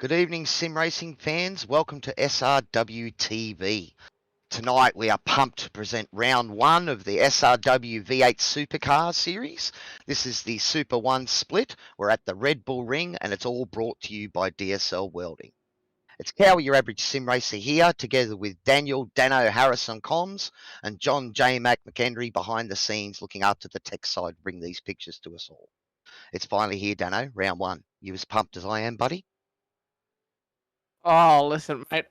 Good evening, sim racing fans. Welcome to SRW TV. Tonight we are pumped to present round one of the SRW V8 Supercars series. This is the Super 1 split. We're at the Red Bull Ring and it's all brought to you by DSL Welding. It's Cowie, your average sim racer here, together with Daniel Dano Harris on comms and John J. Mac McHenry behind the scenes looking after the tech side, bring these pictures to us all. It's finally here, Dano, round one. You as pumped as I am, buddy? Oh, listen, mate.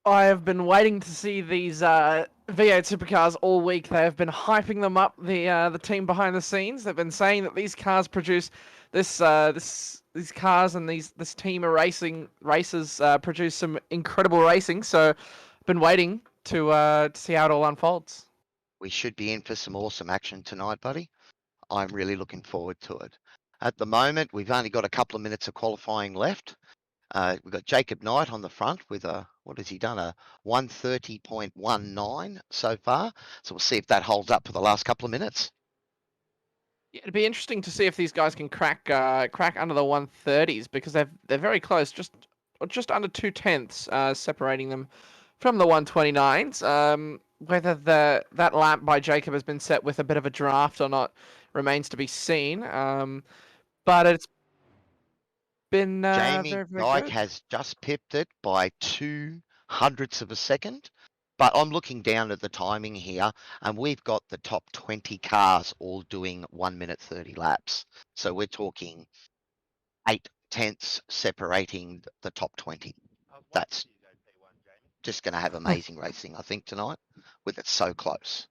I have been waiting to see these V8 Supercars all week. They have been hyping them up. The team behind the scenes. They've been saying that these cars produce these cars and this team of racers produce some incredible racing. So, I've been waiting to see how it all unfolds. We should be in for some awesome action tonight, buddy. I'm really looking forward to it. At the moment, we've only got a couple of minutes of qualifying left. We've got Jacob Knight on the front with what has he done? A 130.19 so far. So we'll see if that holds up for the last couple of minutes. Yeah, it'd be interesting to see if these guys can crack under the 130s because they're very close, just under 2/10 separating them from the 129s. Whether that lap by Jacob has been set with a bit of a draft or not remains to be seen. But it's been Jamie very, very Dyke good. has just pipped it by 0.02 of a second. But I'm looking down at the timing here, and we've got the top 20 cars all doing 1 minute 30 laps. So we're talking 0.8 separating the top 20. That's just going to have amazing racing, I think, tonight, with it so close.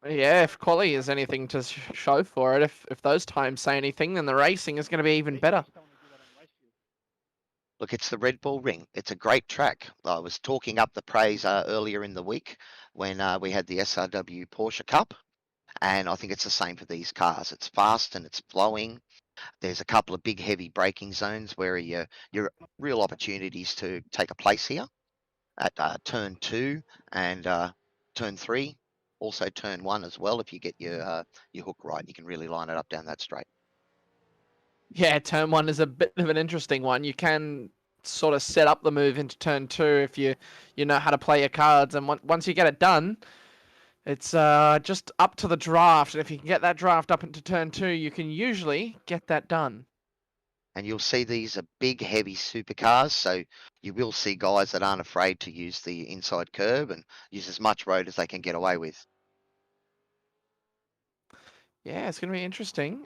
Yeah, if quality is anything to show for it, if those times say anything, then the racing is going to be even better. Look, it's the Red Bull Ring. It's a great track. I was talking up the praise earlier in the week when we had the SRW Porsche Cup, and I think it's the same for these cars. It's fast and it's flowing. There's a couple of big, heavy braking zones where your real opportunities to take a place here at turn 2 and turn 3. Also turn 1 as well. If you get your hook right, you can really line it up down that straight. Yeah, turn 1 is a bit of an interesting one. You can sort of set up the move into turn 2 if you know how to play your cards, and once you get it done, it's just up to the draft. And if you can get that draft up into turn 2, you can usually get that done. And you'll see these are big, heavy supercars, so you will see guys that aren't afraid to use the inside curb and use as much road as they can get away with. Yeah, it's going to be interesting.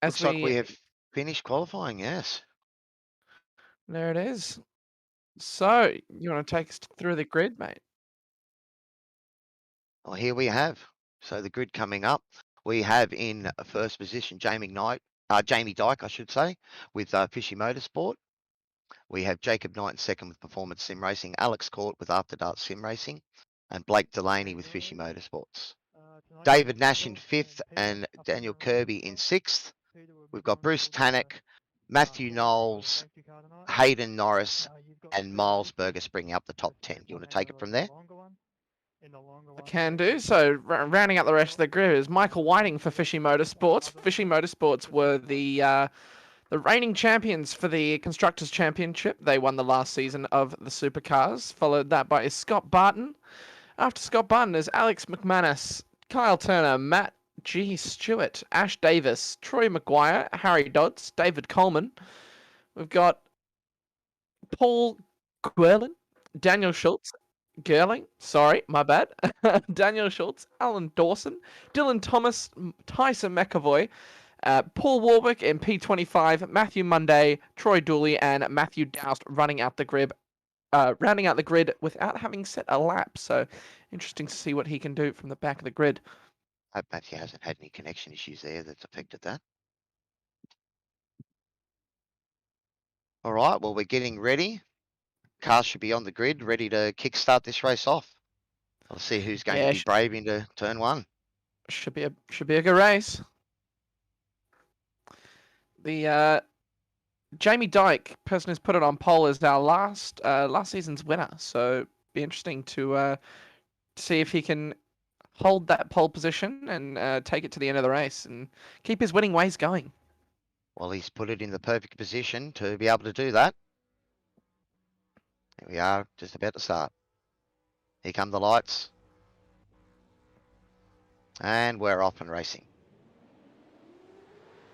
Looks like we have finished qualifying, yes. There it is. So, you want to take us through the grid, mate? Well, here we have. So the grid coming up. We have in first position Jamie Dyke, I should say, with Fishy Motorsport. We have Jacob Knight in second with Performance Sim Racing, Alex Court with After Dark Sim Racing, and Blake Delaney with Fishy Motorsports. David Nash in fifth and Daniel Kirby in sixth. We've got Bruce Tannock, Matthew Knowles, Hayden Norris, and Miles Burgess bringing up the top 10. You want to take it from there? I can do. So, rounding out the rest of the grid is Michael Whiting for Fishy Motorsports. Fishy Motorsports were the reigning champions for the Constructors' Championship. They won the last season of the Supercars. Followed that by Scott Barton. After Scott Barton is Alex McManus, Kyle Turner, Matt G. Stewart, Ash Davis, Troy Maguire, Harry Dodds, David Coleman. We've got Paul Gerling, Daniel Schultz, sorry, my bad. Daniel Schultz, Alan Dawson, Dylan Thomas, Tyson McAvoy, Paul Warwick in P25, Matthew Monday, Troy Dooley, and Matthew Doust rounding out the grid without having set a lap. So interesting to see what he can do from the back of the grid. I hope Matthew hasn't had any connection issues there that's affected that. All right, well, we're getting ready. Cars should be on the grid, ready to kickstart this race off. I'll see who's going to be brave into turn 1. Should be a good race. The Jamie Dyke, person who's put it on pole, is our last season's winner. So be interesting to see if he can hold that pole position and take it to the end of the race and keep his winning ways going. Well, he's put it in the perfect position to be able to do that. Here we are, just about to start. Here come the lights. And we're off and racing.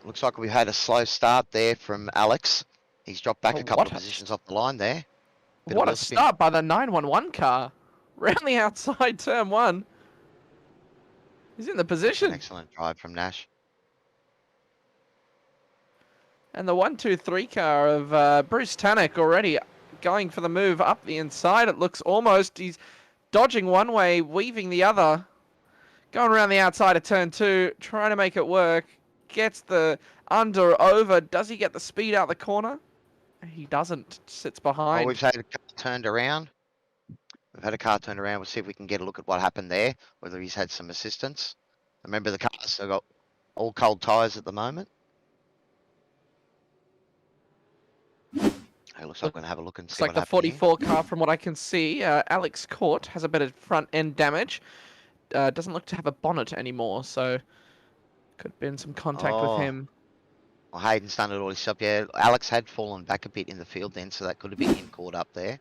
Looks like we've had a slow start there from Alex. He's dropped back a couple of positions off the line there. What a start by the 911 car. Round the outside, turn 1. He's in the position. Excellent drive from Nash. And the 1-2-3 car of Bruce Tannock already going for the move up the inside. It looks almost, he's dodging one way, weaving the other. Going around the outside of turn 2, trying to make it work. Gets the under over. Does he get the speed out the corner? He doesn't. Sits behind. We've had a car turned around. We'll see if we can get a look at what happened there, whether he's had some assistance. Remember, the cars have got all cold tyres at the moment. It looks like we're going to have a look and see what happened. It's like the 44 car from what I can see. Alex Court has a bit of front end damage. Doesn't look to have a bonnet anymore, so could have been some contact with him. Well, Hayden's done it all himself. Yeah, Alex had fallen back a bit in the field then, so that could have been him caught up there.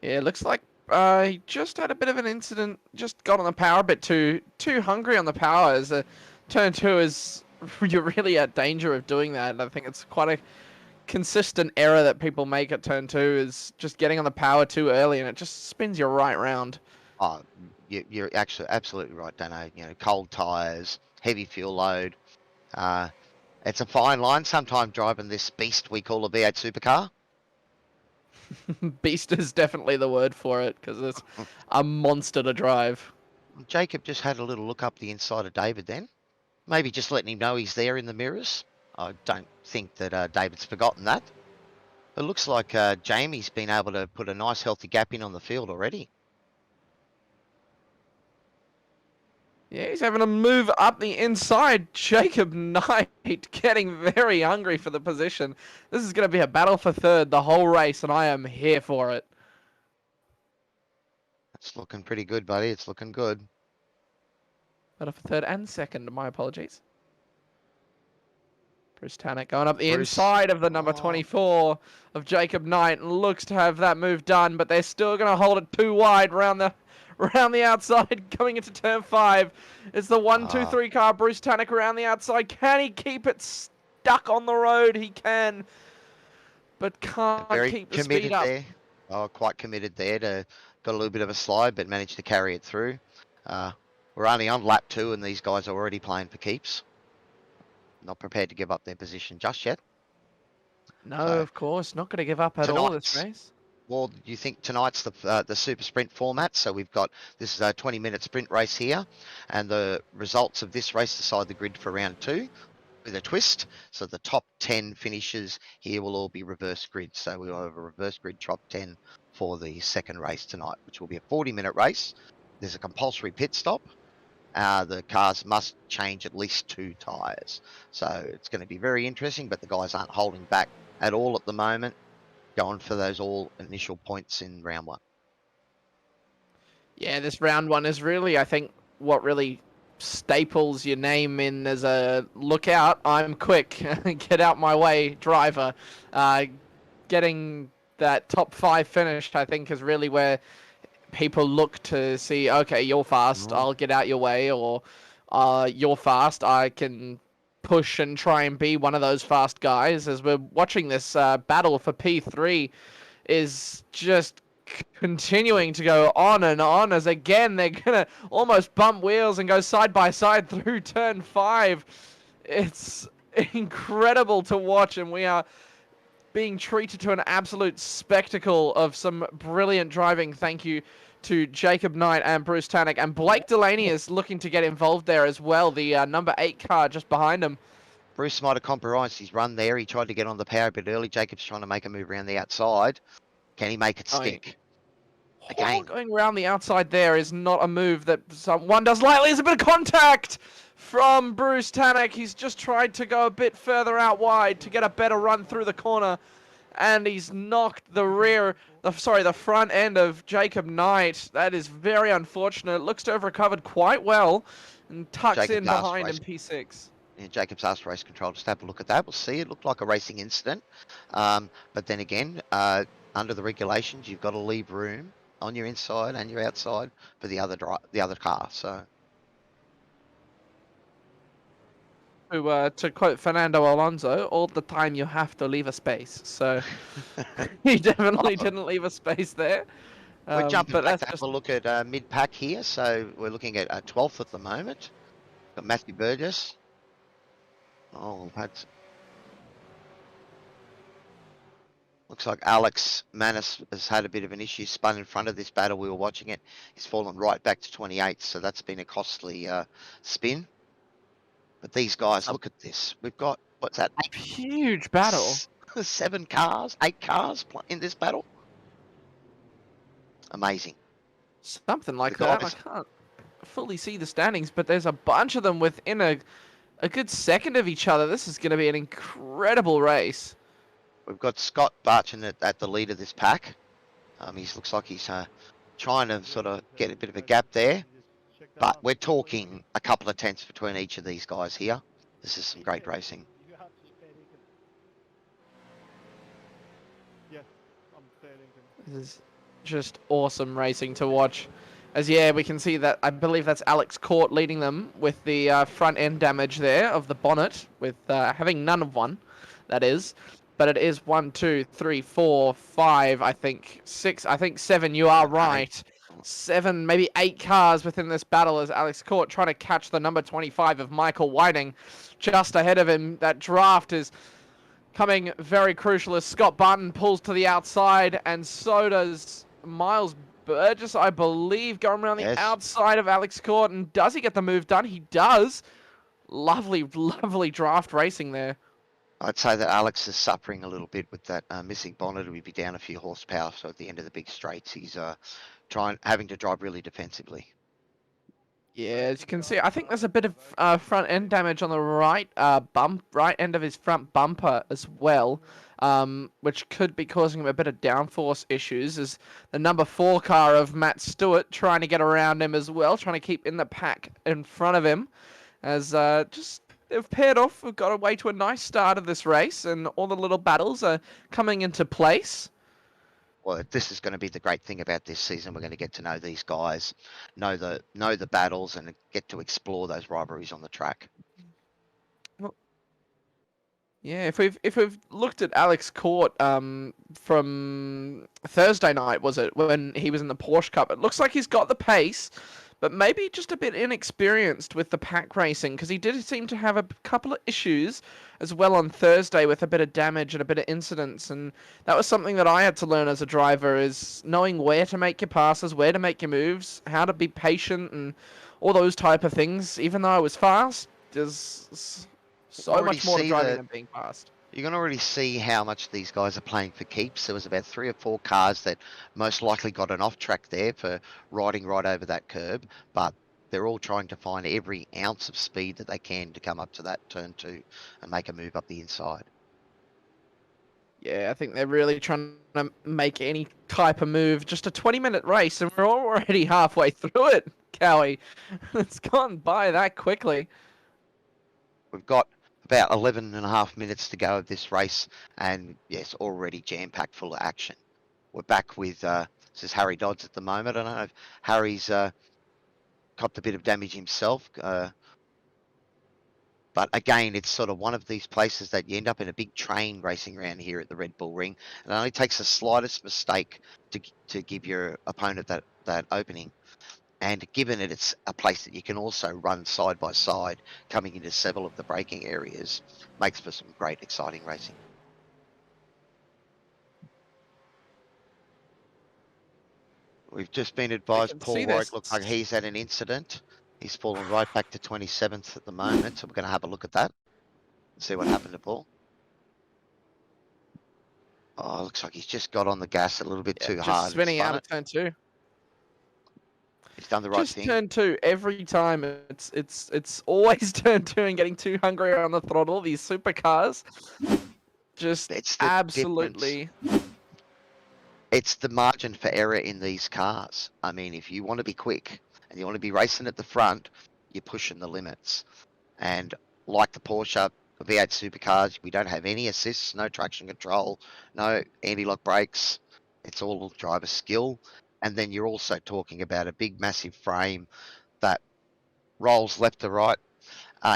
Yeah, looks like he just had a bit of an incident. Just got on the power a bit too hungry on the power. As turn 2 is, you're really at danger of doing that. And I think it's quite a consistent error that people make at turn 2 is just getting on the power too early, and it just spins you right round. Oh, you're actually absolutely right, Dano. You know, cold tyres, heavy fuel load. It's a fine line sometimes driving this beast we call a V8 supercar. Beast is definitely the word for it, because it's a monster to drive. Jacob just had a little look up the inside of David then. Maybe just letting him know he's there in the mirrors. I don't think that David's forgotten that. It looks like Jamie's been able to put a nice healthy gap in on the field already. Yeah, he's having to move up the inside. Jacob Knight getting very hungry for the position. This is going to be a battle for third the whole race, and I am here for it. It's looking pretty good, buddy. It's looking good. Battle for third and second, my apologies. Bruce Tannock going up the inside of the number 24 of Jacob Knight. Looks to have that move done, but they're still going to hold it too wide around the outside, coming into turn 5. It's the 1-2-3 car, Bruce Tannock around the outside. Can he keep it stuck on the road? He can, but can't keep the speed up. There. Oh, quite committed there. Got a little bit of a slide, but managed to carry it through. We're only on lap 2, and these guys are already playing for keeps. Not prepared to give up their position just yet. No, of course, not going to give up at all this race. Well, do you think tonight's the super sprint format? So we've got this is a 20-minute sprint race here, and the results of this race decide the grid for round 2 with a twist. So the top 10 finishes here will all be reverse grid. So we'll have a reverse grid top 10 for the second race tonight, which will be a 40-minute race. There's a compulsory pit stop. The cars must change at least 2 tyres. So it's going to be very interesting, but the guys aren't holding back at all at the moment, going for those all initial points in round 1. Yeah, this round 1 is really, I think, what really staples your name in as a lookout. I'm quick, get out my way driver. Getting that top 5 finish, I think, is really where people look to see, okay, you're fast, I'll get out your way, or you're fast, I can push and try and be one of those fast guys. As we're watching this battle for P3 is just continuing to go on and on, as again they're gonna almost bump wheels and go side by side through turn 5. It's incredible to watch, and we are being treated to an absolute spectacle of some brilliant driving. Thank you to Jacob Knight and Bruce Tannock. And Blake Delaney is looking to get involved there as well, the number 8 car just behind him. Bruce might have compromised his run there. He tried to get on the power a bit early. Jacob's trying to make a move around the outside. Can he make it stick? Again. Going around the outside there is not a move that someone does lightly. There's a bit of contact from Bruce Tannock. He's just tried to go a bit further out wide to get a better run through the corner, and he's knocked the front end of Jacob Knight. That is very unfortunate. Looks to have recovered quite well and tucks in behind in P6. Jacob's asked race control just to have a look at that. We'll see. It looked like a racing incident. But then again, under the regulations, you've got to leave room on your inside and your outside for the other car. So to quote Fernando Alonso, all the time you have to leave a space. So he definitely didn't leave a space there. We're jumping but back that's to have a look at mid-pack here. So we're looking at 12th at the moment. Got Matthew Burgess. Oh, that's... Looks like Alex Manis has had a bit of an issue, spun in front of this battle. We were watching it. He's fallen right back to 28th, so that's been a costly spin. But these guys, look at this. We've got, what's that? Huge battle. 8 cars in this battle. Amazing. Something like that. I can't fully see the standings, but there's a bunch of them within a good second of each other. This is going to be an incredible race. We've got Scott Barchin at the lead of this pack. He looks like he's trying to sort of get a bit of a gap there. But we're talking a couple of tenths between each of these guys here. This is some great racing. This is just awesome racing to watch. As yeah, we can see that, I believe that's Alex Court leading them with the front end damage there of the bonnet, with having none of one, that is. But it is 1, 2, 3, 4, 5, I think 6, I think 7. You are right. 7, maybe 8 cars within this battle as Alex Court trying to catch the number 25 of Michael Whiting just ahead of him. That draft is coming very crucial as Scott Barton pulls to the outside, and so does Miles Burgess, I believe, going around the outside of Alex Court. And does he get the move done? He does. Lovely, lovely draft racing there. I'd say that Alex is suffering a little bit with that missing bonnet. He'll be down a few horsepower, so at the end of the big straights, he's having to drive really defensively. Yeah, as you can see, I think there's a bit of front end damage on the right right end of his front bumper as well, which could be causing him a bit of downforce issues. As the number 4 car of Matt Stewart trying to get around him as well, trying to keep in the pack in front of him, as they've paired off. We've got away to a nice start of this race, and all the little battles are coming into place. Well, this is going to be the great thing about this season. We're going to get to know these guys, know the battles, and get to explore those rivalries on the track. Well, yeah, if we've looked at Alex Court from Thursday night, was it, when he was in the Porsche Cup? It looks like he's got the pace, but maybe just a bit inexperienced with the pack racing, because he did seem to have a couple of issues as well on Thursday with a bit of damage and a bit of incidents. And that was something that I had to learn as a driver, is knowing where to make your passes, where to make your moves, how to be patient, and all those type of things. Even though I was fast, there's so much more to driving than being fast. You can already see how much these guys are playing for keeps. There was about 3 or 4 cars that most likely got an off track there for riding right over that curb, but they're all trying to find every ounce of speed that they can to come up to that turn 2 and make a move up the inside. Yeah, I think they're really trying to make any type of move. Just a 20-minute race, and we're already halfway through it, Cowie. It's gone by that quickly. We've got about 11.5 minutes to go of this race, and yes, already jam-packed full of action. We're back with, this is Harry Dodds at the moment. I don't know if Harry's copped a bit of damage himself, but again, it's sort of one of these places that you end up in a big train racing around here at the Red Bull Ring, and it only takes the slightest mistake to give your opponent that opening. And given it's a place that you can also run side by side, coming into several of the braking areas, makes for some great, exciting racing. We've just been advised Paul Warwick looks like he's had an incident. He's fallen right back to 27th at the moment, so we're going to have a look at that and see what happened to Paul. Oh, looks like he's just got on the gas a little bit too hard. Spinning out of turn 2. He's done the right thing. Just turn 2 every time. It's always turn 2 and getting too hungry on the throttle. These supercars, just absolutely. It's the margin for error in these cars. I mean, if you want to be quick and you want to be racing at the front, you're pushing the limits. And like the Porsche V8 Supercars, we don't have any assists, no traction control, no anti-lock brakes. It's all driver skill. And then you're also talking about a big, massive frame that rolls left to right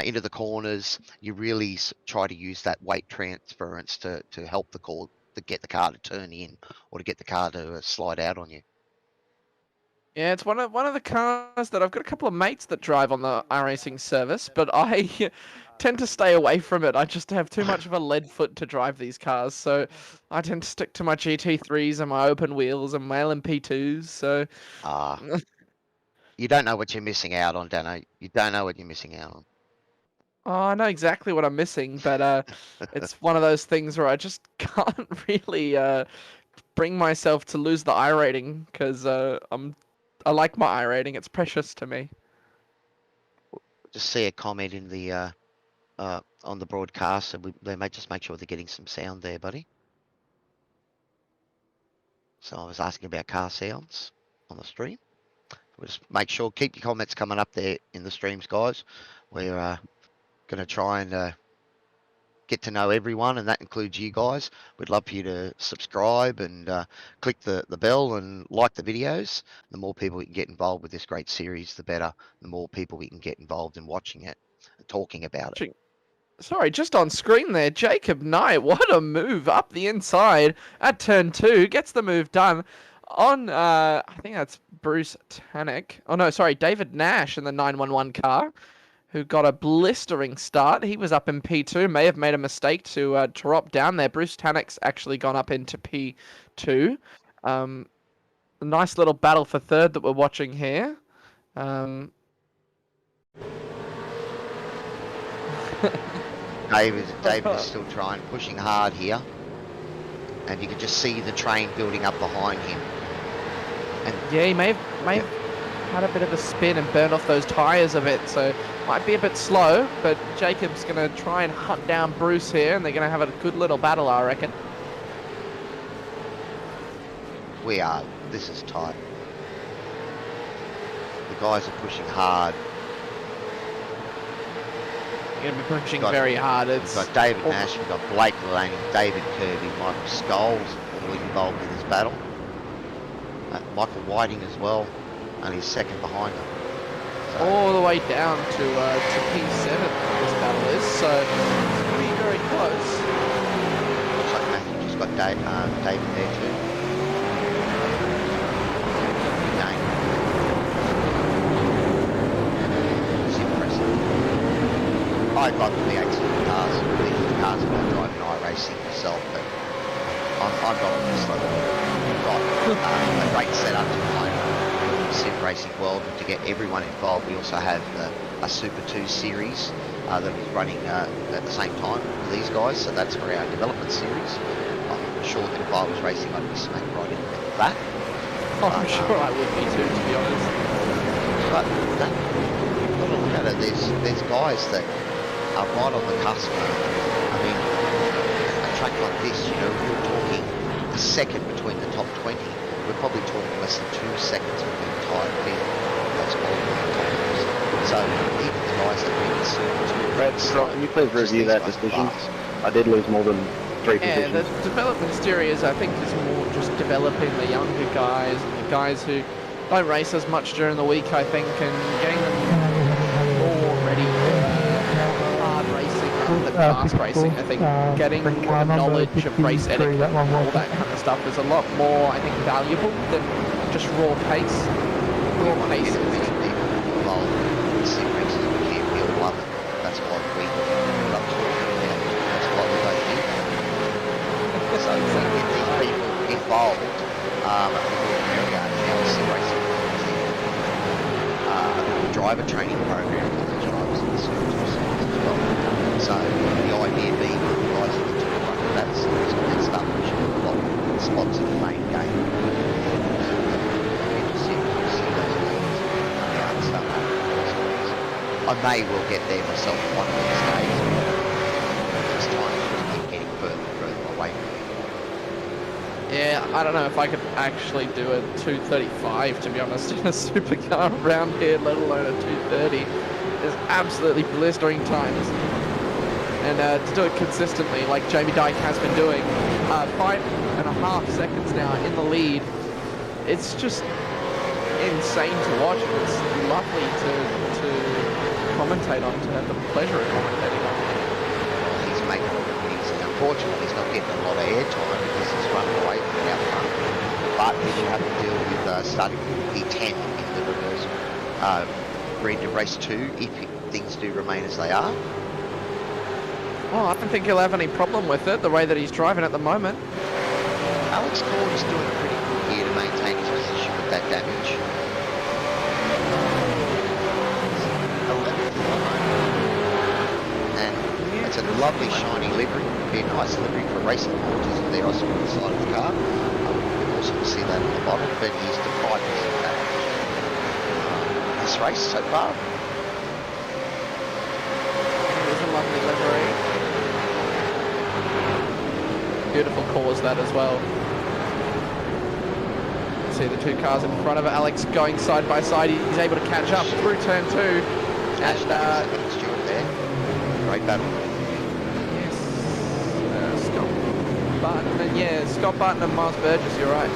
into the corners. You really try to use that weight transference to help the car, to get the car to turn in or to get the car to slide out on you. Yeah, it's one of the cars that I've got a couple of mates that drive on the iRacing service, but I tend to stay away from it. I just have too much of a lead foot to drive these cars, so I tend to stick to my GT3s and my open wheels and my LMP2s. So you don't know what you're missing out on, Dano. You don't know what you're missing out on. oh, I know exactly what I'm missing, but it's one of those things where I just can't really bring myself to lose the I rating because I like my I rating. It's precious to me. Just see a comment in the on the broadcast, and they may just make sure they're getting some sound there, buddy. So I was asking about car sounds on the stream. We'll just make sure, keep your comments coming up there in the streams, guys. We're going to try and get to know everyone, and that includes you guys. We'd love for you to subscribe and click the bell and like the videos. The more people we can get involved with this great series, the better. The more people we can get involved in watching it and talking about it. Sorry, just on screen there, Jacob Knight, what a move up the inside at turn 2, gets the move done on, I think that's Bruce Tannock. Oh no, sorry, David Nash in the 911 car, who got a blistering start. He was up in P2, may have made a mistake to drop down there. Bruce Tannock's actually gone up into P2. A nice little battle for third that we're watching here. David is still trying, pushing hard here. And you can just see the train building up behind him. And yeah, he may have had a bit of a spin and burned off those tyres a bit, so might be a bit slow, but Jacob's going to try and hunt down Bruce here, and they're going to have a good little battle, I reckon. This is tight. The guys are pushing hard. You're going to be pushing very hard. We've got David Nash, we've got Blake Laney, David Kirby, Michael Scholes all involved in this battle. Michael Whiting as well, only second behind them. So, all the way down to P7 this battle is, so it's going to be very close. Looks like Matthew just got David there too. I love the V8 Supercars. These are the cars that I drive in iRacing myself, but I'm not on this level. We've got a great setup to play in sim racing world, and to get everyone involved. We also have a Super 2 series that is running at the same time with these guys, so that's for our development series. I'm sure that if I was racing, I'd be smack right in with that. I'm sure I would be too, to be honest. But you've got to look at it. There's guys that are right on the cusp. I mean, a track like this, you know, we're talking a second between the top 20. We're probably talking less than 2 seconds between the entire field. That's all the So even the guys that win the Super 2... Brad, can you please review that decision? I did lose more than 3 positions. Yeah, the development series, I think, is more just developing the younger guys and the guys who don't race as much during the week, I think, and getting them more ready for hard racing rather than fast racing. I think getting more knowledge of race etiquette and all that kind of stuff is a lot more, I think, valuable than just raw pace. Raw pace is... involved in sim races, we can't feel love it. That's what we love talking about. That's what we don't do. So if we get these people involved, sim racing, driver training program for the drivers in the Super 2 series as well. So the idea being that the guys in the 200, that's good stuff, which is a lot of spots in the main game. I may well get there myself one of these days. Just trying to keep getting further and further away from it. Yeah, I don't know if I could actually do a 2:35, to be honest, in a supercar around here, let alone a 2:30. There's absolutely blistering times. and to do it consistently like Jamie Dyke has been doing. 5.5 seconds now in the lead. It's just insane to watch. It's lovely to commentate on, to have the pleasure of commentating on. Unfortunately, he's not getting a lot of airtime because he's running away from out front. But he should have to deal with starting P10 in the reverse green to race 2 if things do remain as they are. Well, I don't think he'll have any problem with it, the way that he's driving at the moment. Alex Cord is doing pretty good here to maintain his position with that damage. 11th at the moment. And it's a lovely shiny livery. It'd be a nice livery for racing horses if there I saw on the side of the car. We can also see that on the bottom, but he's defied this race so far. There's a lovely livery. Beautiful cause that as well. See the two cars in front of Alex going side by side. He's able to catch up through turn 2. And Stewart there. Great battle. Yes. Scott Barton and Scott Barton and Miles Burgess, you're right.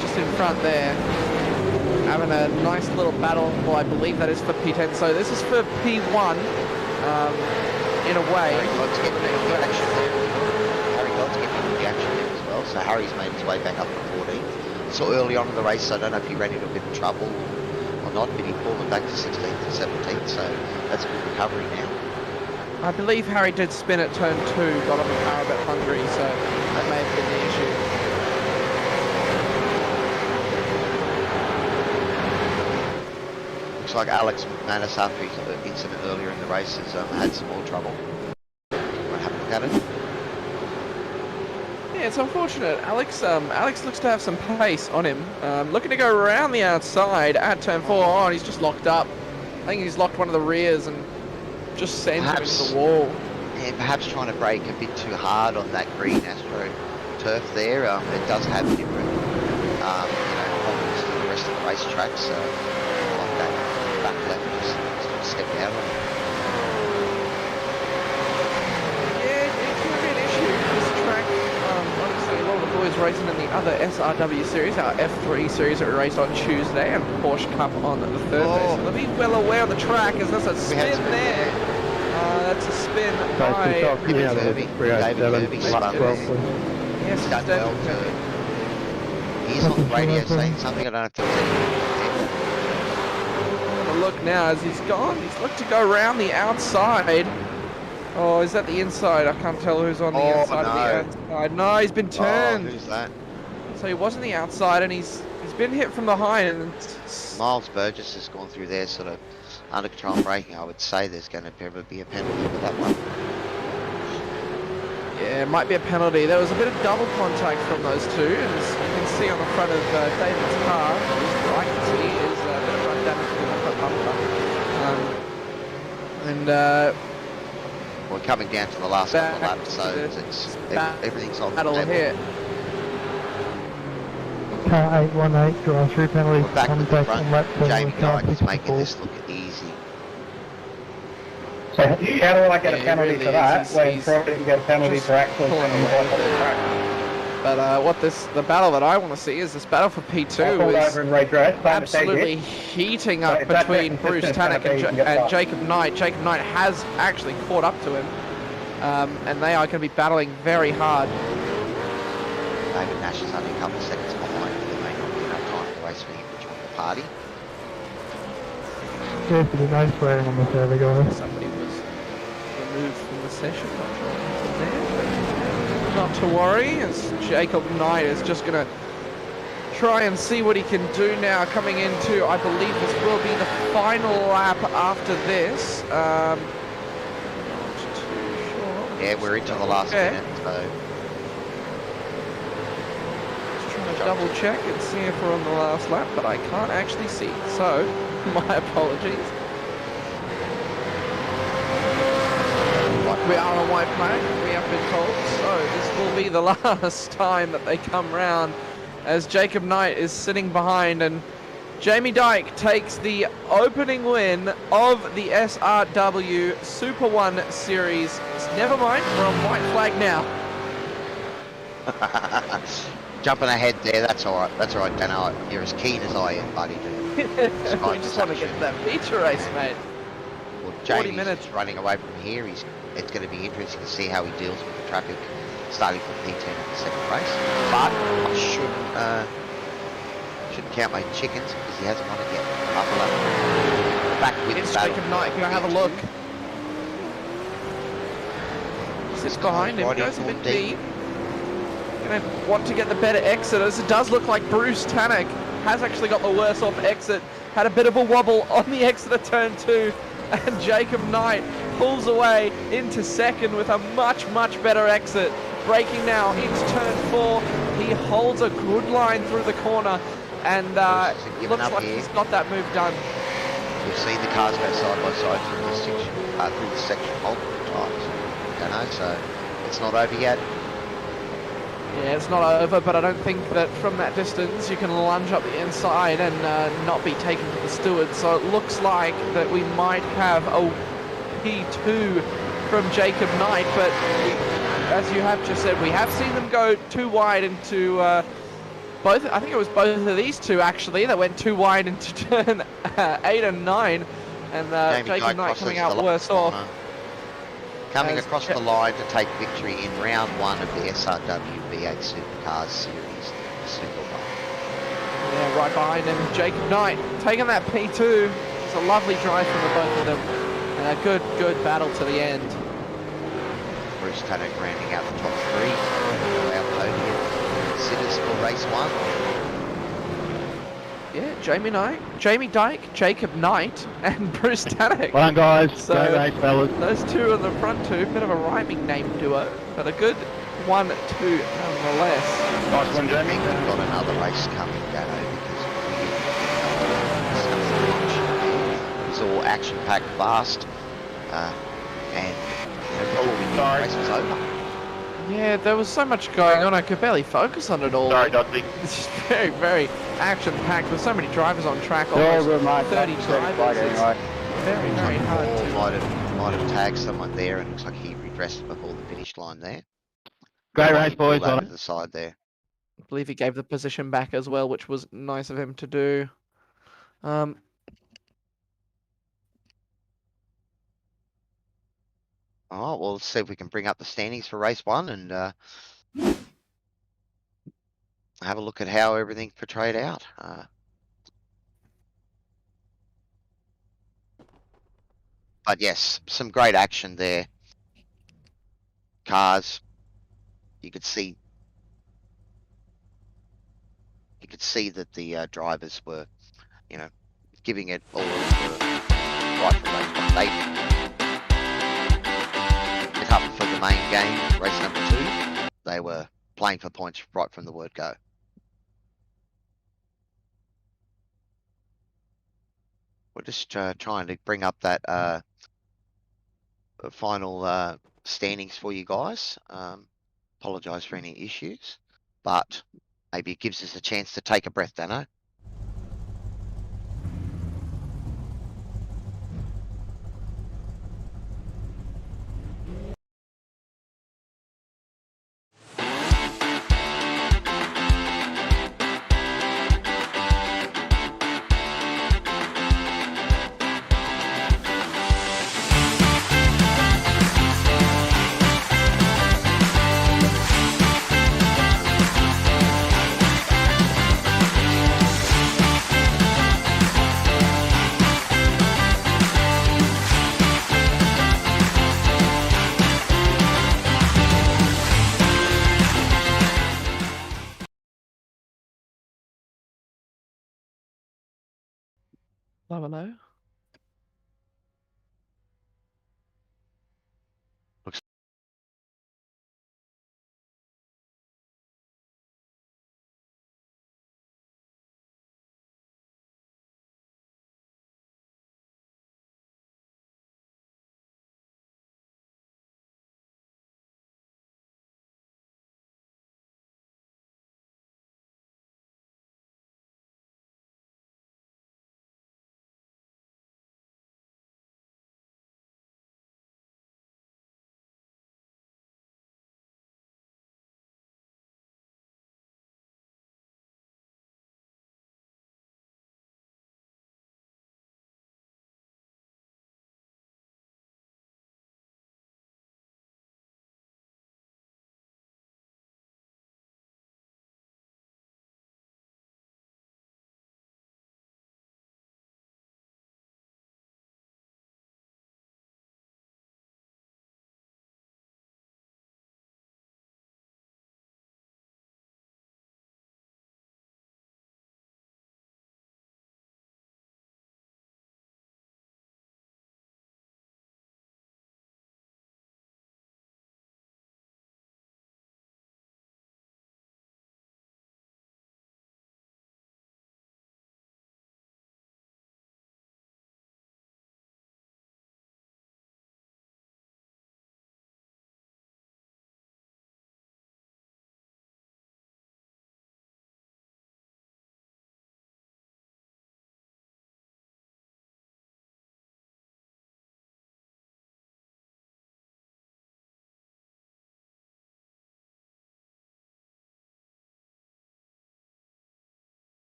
Just in front there. Having a nice little battle. Well, I believe that is for P10. So this is for P1 in a way. Let's get the action there. As well, so Harry's made his way back up to 14th. So early on in the race, so I don't know if he ran into a bit of trouble or not, but he pulled him back to 16th and 17th, so that's a good recovery now. I believe Harry did spin at turn 2, got on the car a bit hungry, so that may have been the issue. Looks like Alex McManus, after his incident earlier in the race, has had some more trouble. We'll have a look at it. It's unfortunate. Alex looks to have some pace on him. Looking to go around the outside at turn 4. Oh, and he's just locked up. I think he's locked one of the rears and just sent him into the wall. Yeah, perhaps trying to brake a bit too hard on that green Astro turf there. It does have different, problems to the rest of the racetrack, so like that back left just step out on it. Boys racing in the other SRW series, our F3 series that we raced on Tuesday, and Porsche Cup on the Thursday. So they'll be well aware of the track. Is this a spin there? That's a spin by David Kirby. Yes, he's done well to... He's on the radio saying something. I don't know if there was any... Have a look now as he's gone. He's looked to go around the outside. Oh, is that the inside? I can't tell who's on the inside of the outside. No, he's been turned. Oh, who's that? So he was on the outside and he's been hit from behind. And Miles Burgess has gone through there sort of under control braking. I would say there's going to probably be a penalty for that one. Yeah, it might be a penalty. There was a bit of double contact from those two. As you can see on the front of David's car, his right see is a bit of run damage to the front bumper. We're coming down to the last couple of laps, so everything's on the battle table. here. Car 818 draw through penalty. We're back with the front. Jamie Dyke is making this look easy. So how do I get a penalty for that when Troy didn't get a penalty for actually pulling the track? But the battle that I want to see is this battle for P2 is absolutely heating up between Bruce Tannock and Jacob Knight. Jacob Knight has actually caught up to him, and they are going to be battling very hard. David Nash is only a couple of seconds behind, but there may not be enough time to race for him to join the party. Carefully, no swearing on the server, guys. Somebody was removed from the session, not sure what was there. Not to worry, as Jacob Knight is just going to try and see what he can do now, coming into, I believe this will be the final lap after this. Not too sure. Yeah, we're into the last minute, so... Just trying to double check and see if we're on the last lap, but I can't actually see, so my apologies. We are on white flag, we have been told, so this will be the last time that they come round, as Jacob Knight is sitting behind and Jamie Dyke takes the opening win of the SRW Super 1 Series. Never mind, we're on white flag now. Jumping ahead there, that's alright. That's alright, Dano. You're as keen as I am, buddy. We just want to get to that feature race, mate. Well, 40 Jamie's minutes. running away from here. It's going to be interesting to see how he deals with the traffic starting from P10 at the second race. But I shouldn't count my chickens because he hasn't won it yet. Back with It's the battle. Jacob Knight. Go have a look. Sits behind him. Goes a bit deep. Gonna want to get the better exit, as it does look like Bruce Tannock has actually got the worse off exit. Had a bit of a wobble on the exit of turn 2, and Jacob Knight pulls away into second with a much better exit. Braking now into turn 4. He holds a good line through the corner, and looks like he's got that move done. We've seen the cars go side by side through the section multiple times. Don't know, so it's not over yet. Yeah, it's not over, but I don't think that from that distance you can lunge up the inside and not be taken to the steward. So it looks like that we might have a P2 from Jacob Knight, but as you have just said, we have seen them go too wide into both. I think it was both of these two actually that went too wide into turn 8 and 9, and Jacob Knight coming out worse off. Coming across the line to take victory in round 1 of the SRW V8 Supercars Series Super 1. Yeah, right behind him, Jacob Knight taking that P2. It's a lovely drive from the both of them, and a good battle to the end. Bruce Tannock rounding out the top 3. Our podium considers for race 1. Yeah, Jamie Dyke, Jacob Knight, and Bruce Tannock. Well done, guys. So, great race, fellas. those two on the front two, bit of a rhyming name duo, but a good 1-2 nonetheless. Nice one, Jamie. We've got another race coming, Dano, because it was all action-packed fast, and before we knew the race was over. Yeah, there was so much going on, I could barely focus on it all. Sorry, Dudley. It's just very action-packed with so many drivers on track, almost 30 drivers. Anyway. Very hard to... Might have tagged someone there, and it looks like he redressed before the finish line there. Great race, boys. Over to the side there. I believe he gave the position back as well, which was nice of him to do. Oh, well, let's see if we can bring up the standings for race 1 and have a look at how everything's portrayed out. But yes, some great action there. Cars, you could see that the drivers were, giving it all right from race 1. They up for the main game, race number 2. They were playing for points right from the word go. We're just trying to bring up that final standings for you guys. Apologise for any issues, but maybe it gives us a chance to take a breath, Dano. Hello.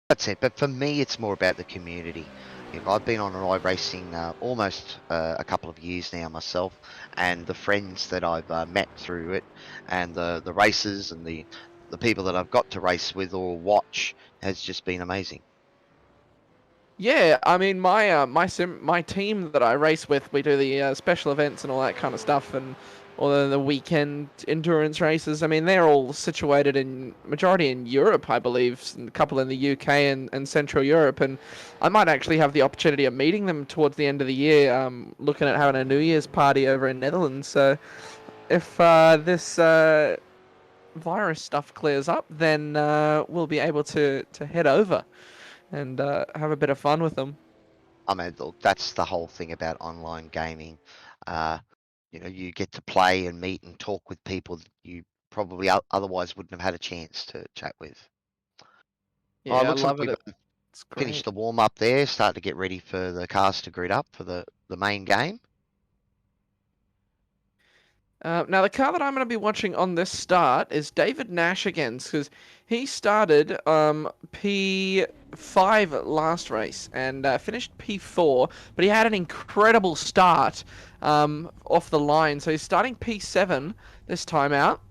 That's it. But for me, it's more about the community. You know, I've been on iRacing almost a couple of years now myself, and the friends that I've met through it, and the races and the people that I've got to race with or watch has just been amazing. Yeah, I mean, my team that I race with, we do the special events and all that kind of stuff, and all the weekend endurance races. I mean, they're all situated in majority in Europe, I believe, and a couple in the UK and Central Europe. And I might actually have the opportunity of meeting them towards the end of the year, looking at having a New Year's party over in Netherlands. So if this virus stuff clears up, then we'll be able to head over and have a bit of fun with them. I mean, look, that's the whole thing about online gaming. You know, you get to play and meet and talk with people that you probably otherwise wouldn't have had a chance to chat with. Yeah, Oh, it I looks like love it. we've It's great. finished the warm up there, starting to get ready for the cars to grid up for the main game. Now, the car that I'm going to be watching on this start is David Nash again, because he started P5 last race and finished P4, but he had an incredible start off the line. So he's starting P7 this time out,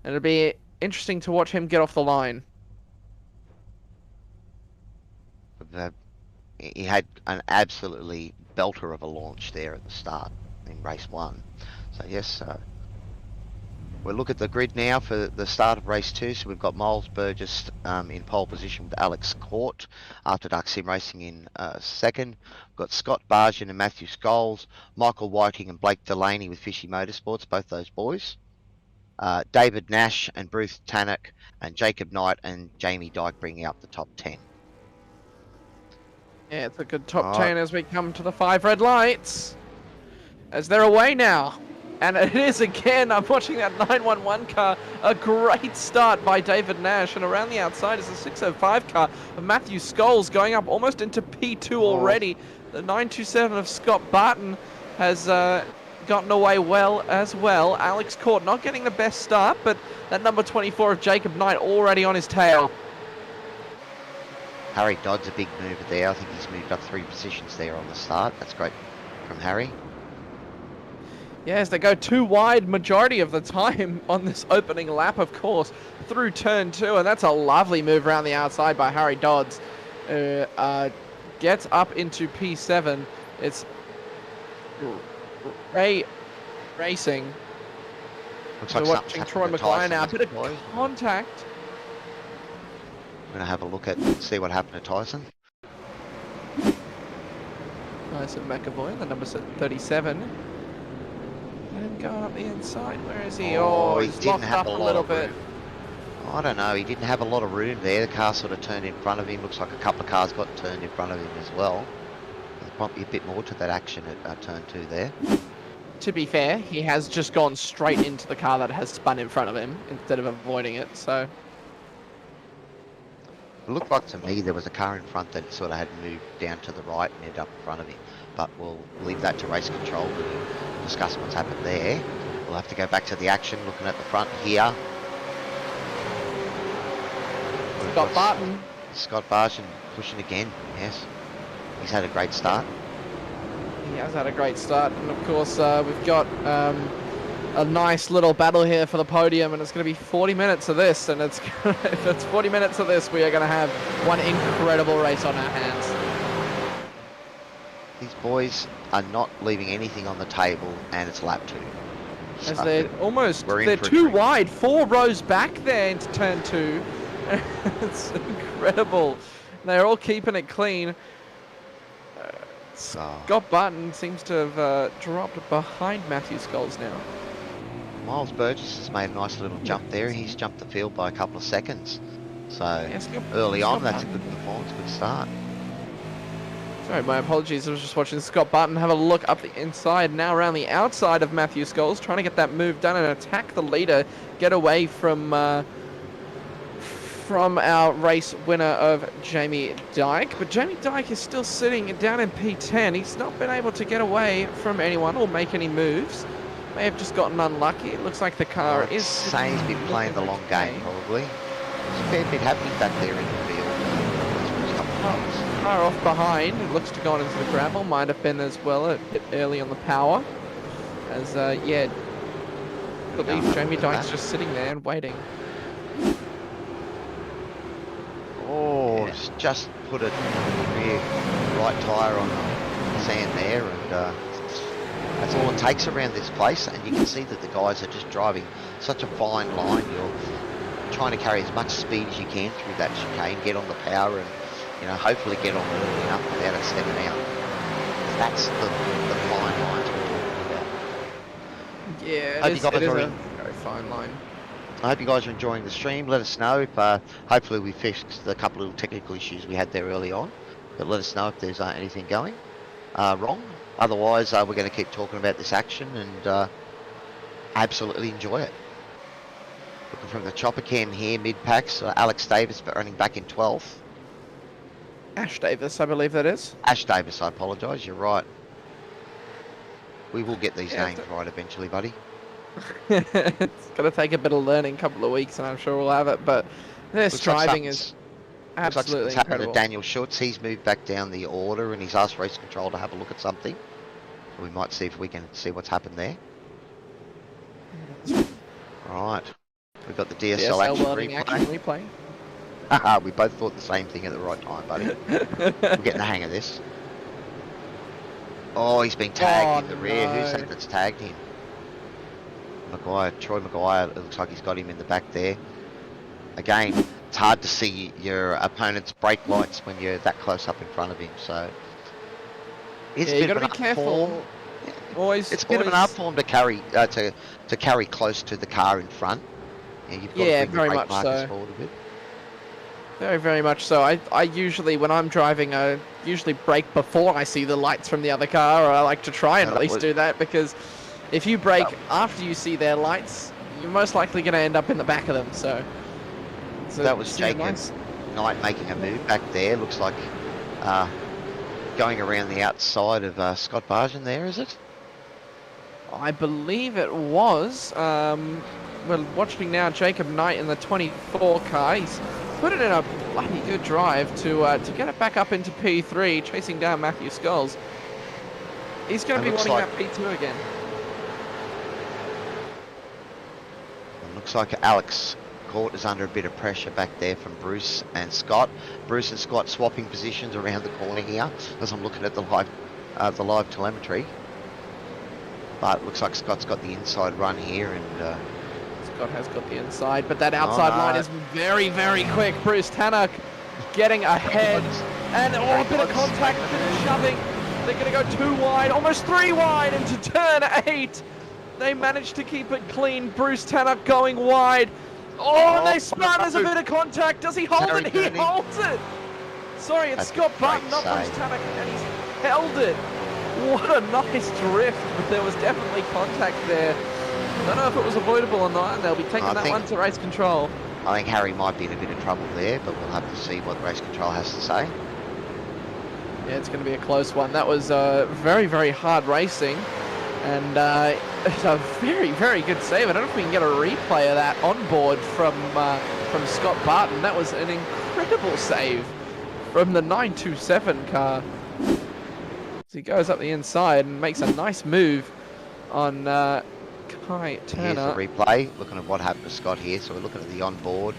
and it'll be interesting to watch him get off the line. He had an absolutely belter of a launch there at the start in race 1. So yes, we'll look at the grid now for the start of race 2. So we've got Miles Burgess in pole position with Alex Court, After Dark Sim Racing in second. We've got Scott Bargian and Matthew Scholes, Michael Whiting and Blake Delaney with Fishy Motorsports, both those boys. David Nash and Bruce Tannock and Jacob Knight and Jamie Dyke bringing up the top 10. Yeah, it's a good top 10 as we come to the 5 red lights. As they're away now. And it is again, I'm watching that 911 car. A great start by David Nash. And around the outside is the 605 car of Matthew Scholes going up almost into P2 already. The 927 of Scott Barton has gotten away well as well. Alex Court not getting the best start, but that number 24 of Jacob Knight already on his tail. Harry Dodd's a big mover there. I think he's moved up 3 positions there on the start. That's great from Harry. Yes, they go too wide majority of the time on this opening lap, of course, through turn 2, and that's a lovely move around the outside by Harry Dodds. Gets up into P7. It's Ray Racing. Looks like we're watching Troy McGuire now. A bit of contact. I'm going to have a look at, see what happened to Tyson. Tyson McAvoy, the number 37. And him going up the inside. Where is he? Oh, he's locked up a little bit. I don't know. He didn't have a lot of room there. The car sort of turned in front of him. Looks like a couple of cars got turned in front of him as well. There might be a bit more to that action at turn 2 there. To be fair, he has just gone straight into the car that has spun in front of him instead of avoiding it. So it looked like to me there was a car in front that sort of had moved down to the right and ended up in front of him. But we'll leave that to race control to discuss what's happened there. We'll have to go back to the action, looking at the front here. Scott Barton. Scott Barton pushing again, yes. He's had a great start. He has had a great start. And of course, we've got a nice little battle here for the podium, and it's going to be 40 minutes of this. And it's if it's 40 minutes of this, we are going to have one incredible race on our hands. These boys are not leaving anything on the table, and it's lap 2. As they're too wide, 4 rows back there into turn 2. It's incredible. They're all keeping it clean. Scott Barton seems to have dropped behind Matthew Scholes now. Miles Burgess has made a nice little jump there. He's jumped the field by a couple of seconds. So early on, that's a good performance, good start. Sorry, my apologies. I was just watching Scott Barton have a look up the inside, now around the outside of Matthew Scholes, trying to get that move done and attack the leader, get away from our race winner of Jamie Dyke. But Jamie Dyke is still sitting down in P10. He's not been able to get away from anyone or make any moves. May have just gotten unlucky. It looks like the car is... Say's been playing the long game, probably. There's a fair bit happening back there in the field. Car off behind. It looks to go on into the gravel. Might have been as well a bit early on the power. As, yeah, I believe Jamie Dyke's just sitting there and waiting. Oh, just put a rear right tyre on the sand there, and that's all it takes around this place. And you can see that the guys are just driving such a fine line. You're trying to carry as much speed as you can through that chicane, get on the power, and hopefully get on early enough without it stepping out. That's the fine lines we're talking about. Yeah, it is a very fine line. I hope you guys are enjoying the stream. Let us know if, hopefully we fixed the couple of little technical issues we had there early on. But let us know if there's anything going wrong. Otherwise, we're going to keep talking about this action and absolutely enjoy it. Looking from the chopper cam here, mid-packs, Alex Davis running back in 12th. Ash Davis, I believe that is. Ash Davis, I apologise, you're right. We will get these names right eventually, buddy. It's going to take a bit of learning, a couple of weeks, and I'm sure we'll have it, but their striving is absolutely incredible. To Daniel Schutz, he's moved back down the order and he's asked race control to have a look at something. So we might see if we can see what's happened there. Right, we've got the DSL action replay. Haha, we both thought the same thing at the right time, buddy. We're getting the hang of this. Oh, he's been tagged in the rear. Who's that that's tagged him? Troy Maguire, it looks like he's got him in the back there. Again, it's hard to see your opponent's brake lights when you're that close up in front of him, so... It's you gotta be careful. It's a bit of an art form to carry carry close to the car in front. You've got to bring very the brake much markers so. forward a bit. Very, very much so. I usually, when I'm driving, I usually brake before I see the lights from the other car, or I like to try and at least do that, because if you brake after you see their lights, you're most likely going to end up in the back of them, so that was Jacob Knight making a move back there. Looks like going around the outside of Scott Bargen there, is it? I believe it was. We're watching now Jacob Knight in the 24 car. He's put it in a bloody good drive to get it back up into P3, chasing down Matthew Skulls. He's going to be wanting that P2 again. It looks like Alex Court is under a bit of pressure back there from Bruce and Scott. Bruce and Scott swapping positions around the corner here as I'm looking at the live telemetry. But it looks like Scott's got the inside run here, and Scott has got the inside, but that outside line is very, very quick. Bruce Tannock getting ahead, and a bit of contact, a bit of shoving. They're going to go 2 wide, almost 3 wide into turn 8. They managed to keep it clean. Bruce Tannock going wide. Oh, and they spun. There's a bit of contact. Does he hold it? He holds it. Sorry, it's Scott Barton, not Bruce Tannock, and he's held it. What a nice drift, but there was definitely contact there. I don't know if it was avoidable or not, and they'll be taking that one to race control. I think Harry might be in a bit of trouble there, but we'll have to see what race control has to say. Yeah, it's going to be a close one. That was very, very hard racing, and it's a very, very good save. I don't know if we can get a replay of that on board from Scott Barton. That was an incredible save from the 927 car. So he goes up the inside and makes a nice move on Kai Turner. Here's the replay, looking at what happened to Scott here. So we're looking at the onboard.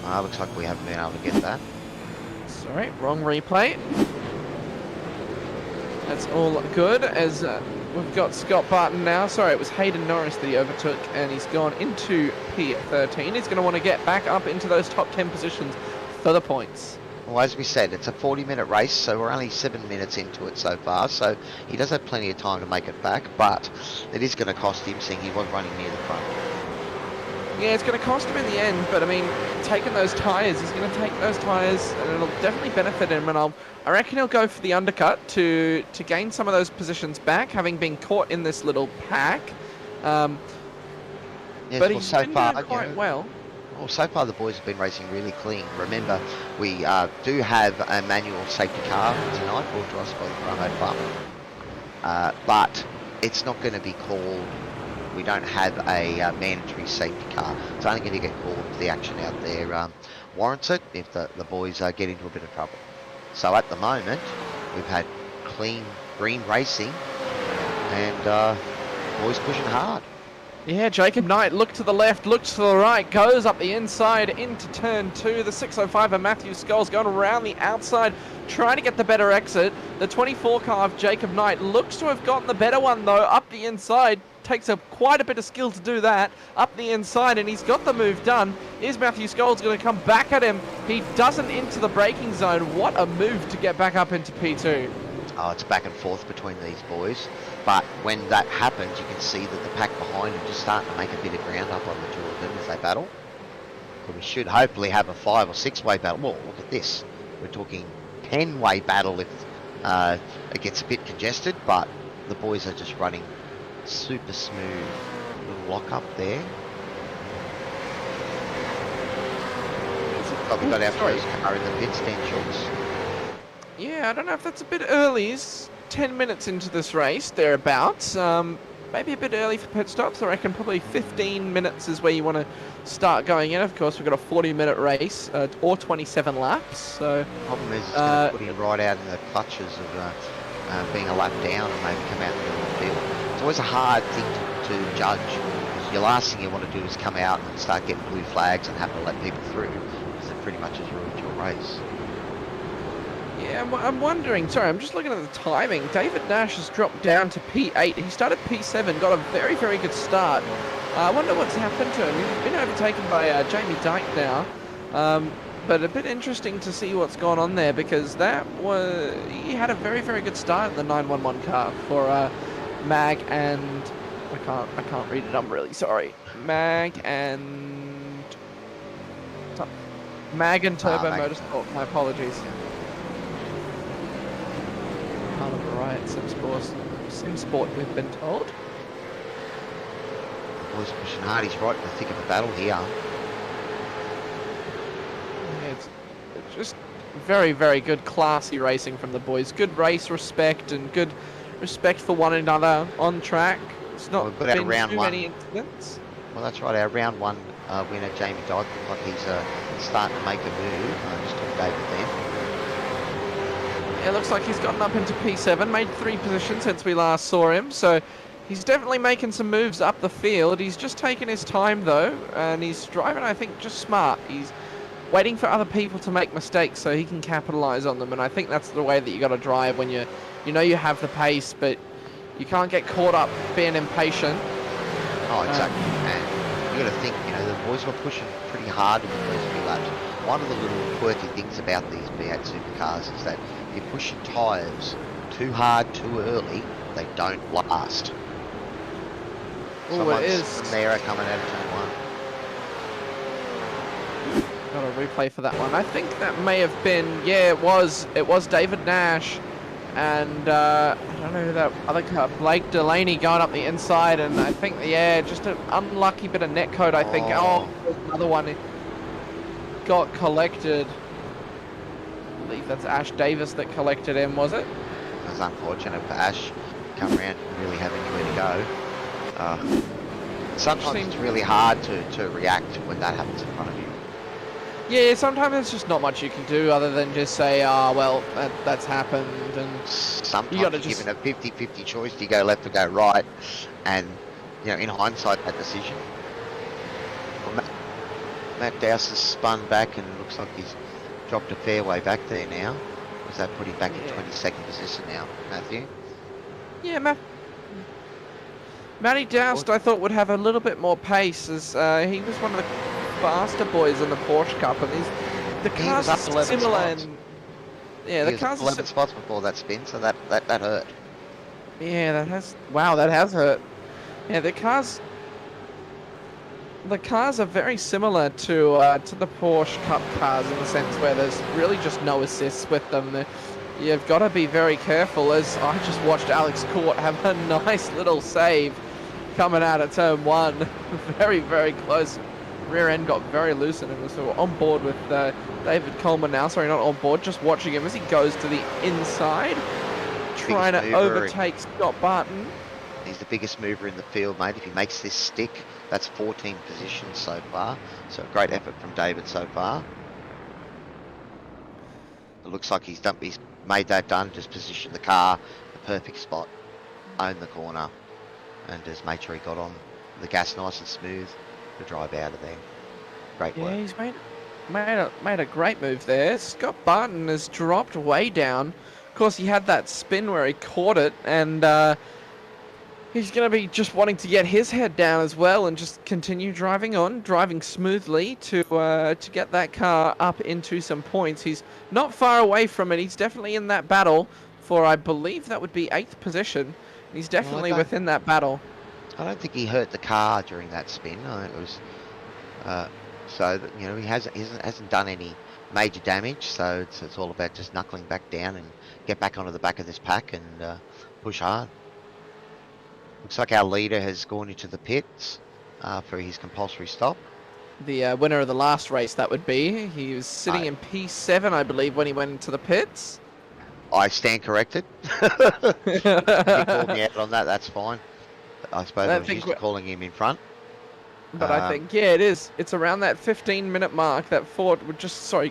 Looks like we haven't been able to get that. Sorry, wrong replay. That's all good, as we've got Scott Barton now. Sorry, it was Hayden Norris that he overtook, and he's gone into P13. He's going to want to get back up into those top 10 positions for the points. Well, as we said, it's a 40-minute race, so we're only 7 minutes into it so far, so he does have plenty of time to make it back, but it is going to cost him, seeing he was running near the front. Yeah, it's going to cost him in the end, but I mean, taking those tyres, he's going to take those tyres, and it'll definitely benefit him, and I reckon he'll go for the undercut to gain some of those positions back, having been caught in this little pack. Yes, but he's been doing quite well. Well, so far the boys have been racing really clean. Remember, we do have a manual safety car tonight, brought to us by the Promo Dept. But it's not going to be called, we don't have a mandatory safety car. It's only going to get called for the action out there warrants it if the boys get into a bit of trouble. So at the moment, we've had clean green racing and boys pushing hard. Yeah, Jacob Knight, look to the left, looks to the right, goes up the inside into turn 2. The 605 of Matthew Scholes going around the outside, trying to get the better exit. The 24 car of Jacob Knight looks to have gotten the better one though, up the inside. Takes quite a bit of skill to do that, up the inside, and he's got the move done. Is Matthew Scholes going to come back at him? He doesn't into the braking zone. What a move to get back up into P2. Oh, it's back and forth between these boys. But when that happens, you can see that the pack behind them just starting to make a bit of ground up on the two of them as they battle. So we should hopefully have a 5 or 6 way battle. Well, look at this. We're talking 10-way battle if it gets a bit congested, but the boys are just running super smooth. Little lock up there. But we've got our first car in the pit stand, Schultz. Yeah, I don't know if that's a bit early. It's 10 minutes into this race, thereabouts. Maybe a bit early for pit stops. I reckon probably 15 minutes is where you want to start going in. Of course, we've got a 40-minute race, or 27 laps. So problem is it's going to put him right out in the clutches of being a lap down and maybe come out in the middle of the field. It's always a hard thing to judge. Because the last thing you want to do is come out and start getting blue flags and have to let people through, because it pretty much has ruined your race. Yeah, I'm wondering, sorry, I'm just looking at the timing. David Nash has dropped down to P8. He started P7, got a very, very good start. I wonder what's happened to him. He's been overtaken by Jamie Dyke now. But a bit interesting to see what's gone on there, because he had a very, very good start in the 911 car for Mag and... I can't read it, I'm really sorry. Mag and Turbo Motorsport, my apologies. Part of the riot, SimSport, we've been told. Boys pushing hard, he's right in the thick of the battle here. Yeah, it's just very, very good, classy racing from the boys. Good race respect and good respect for one another on track. It's not been too many incidents. Well, that's right, our round 1 winner, Jamie Dyke, looks like he's starting to make a move. Just took David then. It looks like he's gotten up into P7, made 3 positions since we last saw him, so he's definitely making some moves up the field. He's just taking his time though, and he's driving, I think, just smart. He's waiting for other people to make mistakes so he can capitalize on them, and I think that's the way that you got to drive when you know you have the pace, but you can't get caught up being impatient. Oh, exactly. And you got to think, the boys were pushing pretty hard in the first few laps. One of the little quirky things about these V8 Supercars is that if you push your tyres too hard too early, they don't last. Oh, it is. There coming out of turn 1. Got a replay for that one. I think that may have been, yeah, it was David Nash, and I don't know who that other car, Blake Delaney going up the inside, and I think, yeah, just an unlucky bit of netcode, I think. Oh, another one got collected. I believe that's Ash Davis that collected him, was it? It was unfortunate for Ash. Come around and really have anywhere to go. Sometimes it's really hard to react when that happens in front of you. Yeah, sometimes there's just not much you can do other than just say, well, that's happened. And sometimes you're given a 50-50 choice. Do you go left or go right? And, in hindsight, that decision. Well, Matt Dowse has spun back and it looks like he's dropped a fair way back there now. Does that put him back in 22nd position now, Matthew? Yeah, Matty Dowse, I thought, would have a little bit more pace, as he was one of the faster boys in the Porsche Cup, and the cars are similar. And, yeah, the cars 11 spots before that spin, so that hurt. Yeah, that has hurt. Yeah, the cars are very similar to the Porsche Cup cars in the sense where there's really just no assists with them. You've got to be very careful, as I just watched Alex Court have a nice little save coming out of turn 1. Very, very close. Rear end got very loose and it was on board with David Coleman now. Sorry, not on board, just watching him as he goes to the inside, trying to overtake Scott Barton. He's the biggest mover in the field, mate. If he makes this stick, that's 14 positions so far. So a great effort from David so far. it looks like he's made that done, just positioned the car, the perfect spot, owned the corner, and just made sure he got on the gas nice and smooth to drive out of there. Great work. Yeah, he's made a great move there. Scott Barton has dropped way down. Of course, he had that spin where he caught it, and he's going to be just wanting to get his head down as well and just continue driving smoothly to get that car up into some points. He's not far away from it. He's definitely in that battle for, I believe that would be 8th position. He's definitely within that battle. I don't think he hurt the car during that spin. I think it was so that, you know, he hasn't done any major damage. So it's all about just knuckling back down and get back onto the back of this pack and push hard. Looks like our leader has gone into the pits for his compulsory stop. The winner of the last race, that would be. He was sitting in P7, I believe, when he went into the pits. I stand corrected. He called me out on that. That's fine. I suppose I was used to calling him in front. But I think, yeah, it is. It's around that 15-minute mark. That Ford would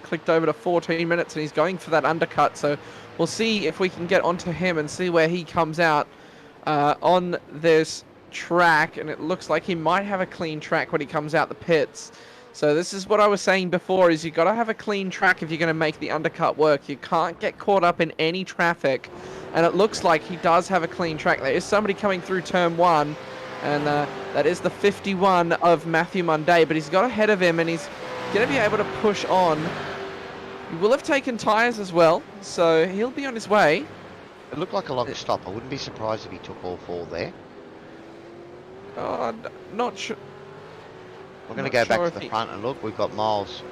clicked over to 14 minutes, and he's going for that undercut. So we'll see if we can get onto him and see where he comes out on this track. And it looks like he might have a clean track when he comes out the pits. So this is what I was saying before, is you got to have a clean track if you're going to make the undercut work. You can't get caught up in any traffic. And it looks like he does have a clean track. There is somebody coming through turn 1. And that is the 51 of Matthew Munday. But he's got ahead of him and he's going to be able to push on. He will have taken tyres as well. So he'll be on his way. It looked like a long stop. I wouldn't be surprised if he took all 4 there. Not sure. We're going to go back to the front and look. We've got Miles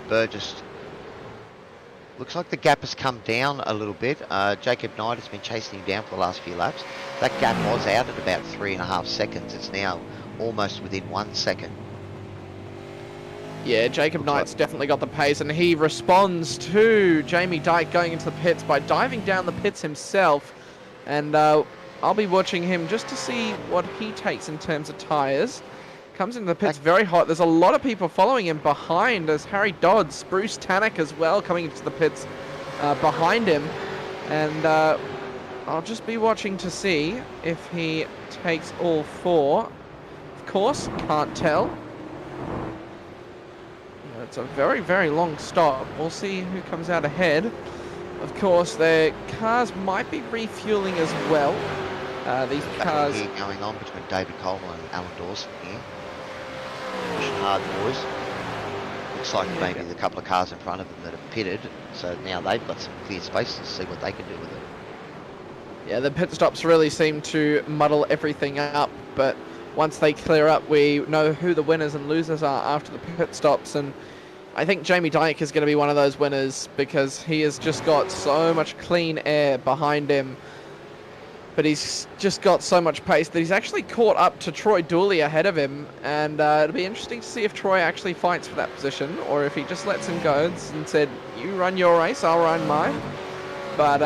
Burgess. Looks like the gap has come down a little bit. Jacob Knight has been chasing him down for the last few laps. That gap was out at about 3.5 seconds. It's now almost within 1 second. Yeah, Jacob Knight's definitely got the pace, and he responds to Jamie Dyke going into the pits by diving down the pits himself. And I'll be watching him just to see what he takes in terms of tyres. Comes into the pits very hot. There's a lot of people following him behind. There's Harry Dodds, Bruce Tannock as well coming into the pits behind him. And I'll just be watching to see if he takes all 4. Of course, can't tell. It's a very, very long stop. We'll see who comes out ahead. Of course, their cars might be refueling as well. These cars going on between David Coleman and Alan Dawson here. Pushing hard, boys. Looks like maybe the couple of cars in front of them that have pitted, so now they've got some clear space to see what they can do with it. Yeah, the pit stops really seem to muddle everything up, but once they clear up, we know who the winners and losers are after the pit stops, and I think Jamie Dyke is going to be one of those winners because he has just got so much clean air behind him. But he's just got so much pace that he's actually caught up to Troy Dooley ahead of him. And it'll be interesting to see if Troy actually fights for that position or if he just lets him go and said, you run your race, I'll run mine. But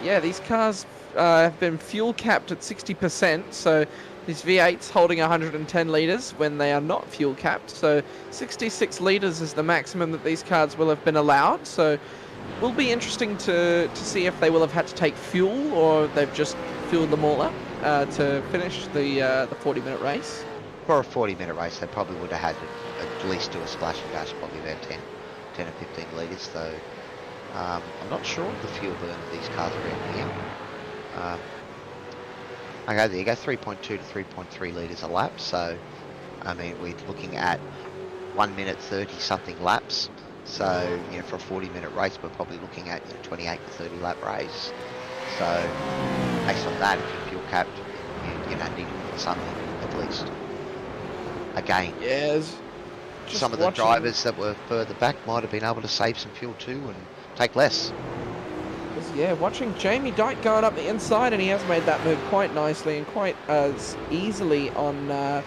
yeah, these cars have been fuel capped at 60%. So these V8's holding 110 litres when they are not fuel capped. So 66 litres is the maximum that these cars will have been allowed. So will be interesting to see if they will have had to take fuel or they've just fueled them all up to finish the 40-minute race. For a 40-minute race, they probably would have had to at least do a splash and dash, probably about 10 or 15 litres. So I'm not sure of the fuel burn of these cars around here. Okay, there you go, 3.2 to 3.3 litres a lap. So, I mean, we're looking at 1 minute 30 something laps. So, you know, for a 40-minute race, we're probably looking at 28 to 30 lap race. So, based on that, if you're fuel capped, you know, need to put something at least. Again, some of the drivers that were further back might have been able to save some fuel too and take less. Yeah, watching Jamie Dyke going up the inside, and he has made that move quite nicely and quite easily on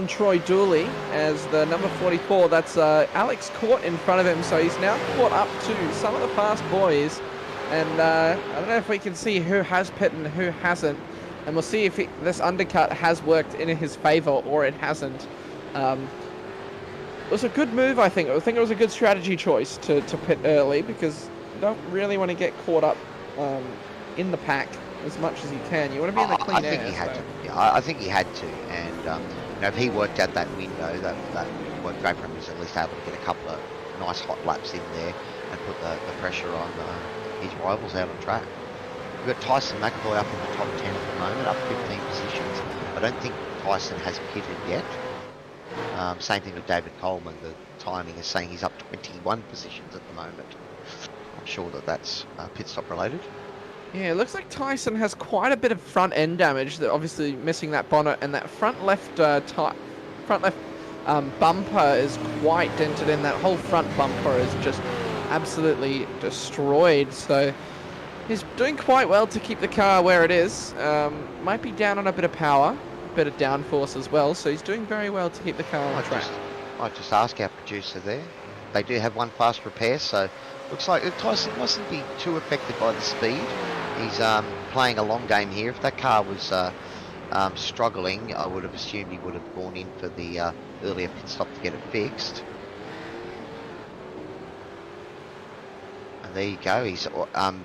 Troy Dooley as the number 44. That's Alex Court in front of him, so he's now caught up to some of the fast boys. And I don't know if we can see who has pit and who hasn't. And we'll see if this undercut has worked in his favour or it hasn't. It was a good move, I think. I think it was a good strategy choice to pit early because don't really want to get caught up in the pack as much as you can. You want to be in the clean air. I think he had to. Yeah, I think he had to. And if he worked out that window, that worked great for him. He was at least able to get a couple of nice hot laps in there and put the pressure on his rivals out on track. We've got Tyson McAvoy up in the top 10 at the moment, up 15 positions. I don't think Tyson has pitted yet. Same thing with David Coleman. The timing is saying he's up 21 positions at the moment. I'm sure that's pit stop related. Yeah, it looks like Tyson has quite a bit of front end damage. That obviously missing that bonnet, and that front left bumper is quite dented in. That whole front bumper is just absolutely destroyed. So he's doing quite well to keep the car where it is. Might be down on a bit of power, a bit of downforce as well. So he's doing very well to keep the car on track. I just ask our producer there. They do have one fast repair, so looks like Tyson mustn't be too affected by the speed. He's playing a long game here. If that car was struggling, I would have assumed he would have gone in for the earlier pit stop to get it fixed. And there you go. He's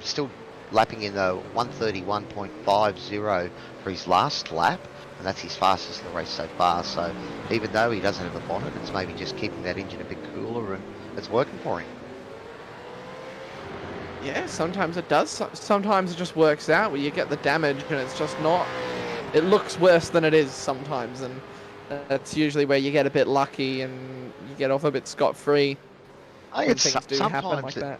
still lapping in the 131.50 for his last lap, and that's his fastest in the race so far. So even though he doesn't have a bonnet, it's maybe just keeping that engine a bit cooler, and it's working for him. Yeah, sometimes it does. Sometimes it just works out where you get the damage and it's just not... It looks worse than it is sometimes, and that's usually where you get a bit lucky and you get off a bit scot-free. I think things do happen like that.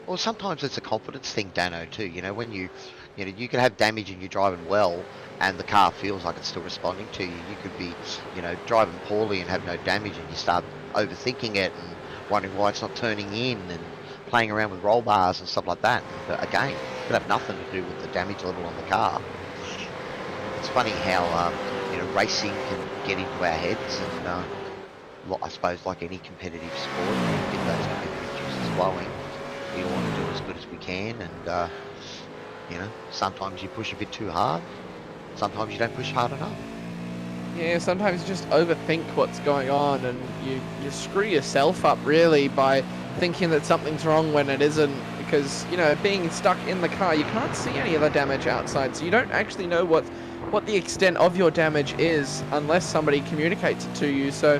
Well, sometimes it's a confidence thing, Dano, too. You know, when you can have damage and you're driving well and the car feels like it's still responding to you. You could be, driving poorly and have no damage, and you start overthinking it and wondering why it's not turning in and playing around with roll bars and stuff like that. But again, it could have nothing to do with the damage level on the car. It's funny how racing can get into our heads, and I suppose like any competitive sport, when you get those competitive juices flowing, we all want to do as good as we can, and sometimes you push a bit too hard, sometimes you don't push hard enough. Yeah, sometimes you just overthink what's going on, and you screw yourself up really by thinking that something's wrong when it isn't, because being stuck in the car, you can't see any of the damage outside, so you don't actually know what the extent of your damage is unless somebody communicates it to you. So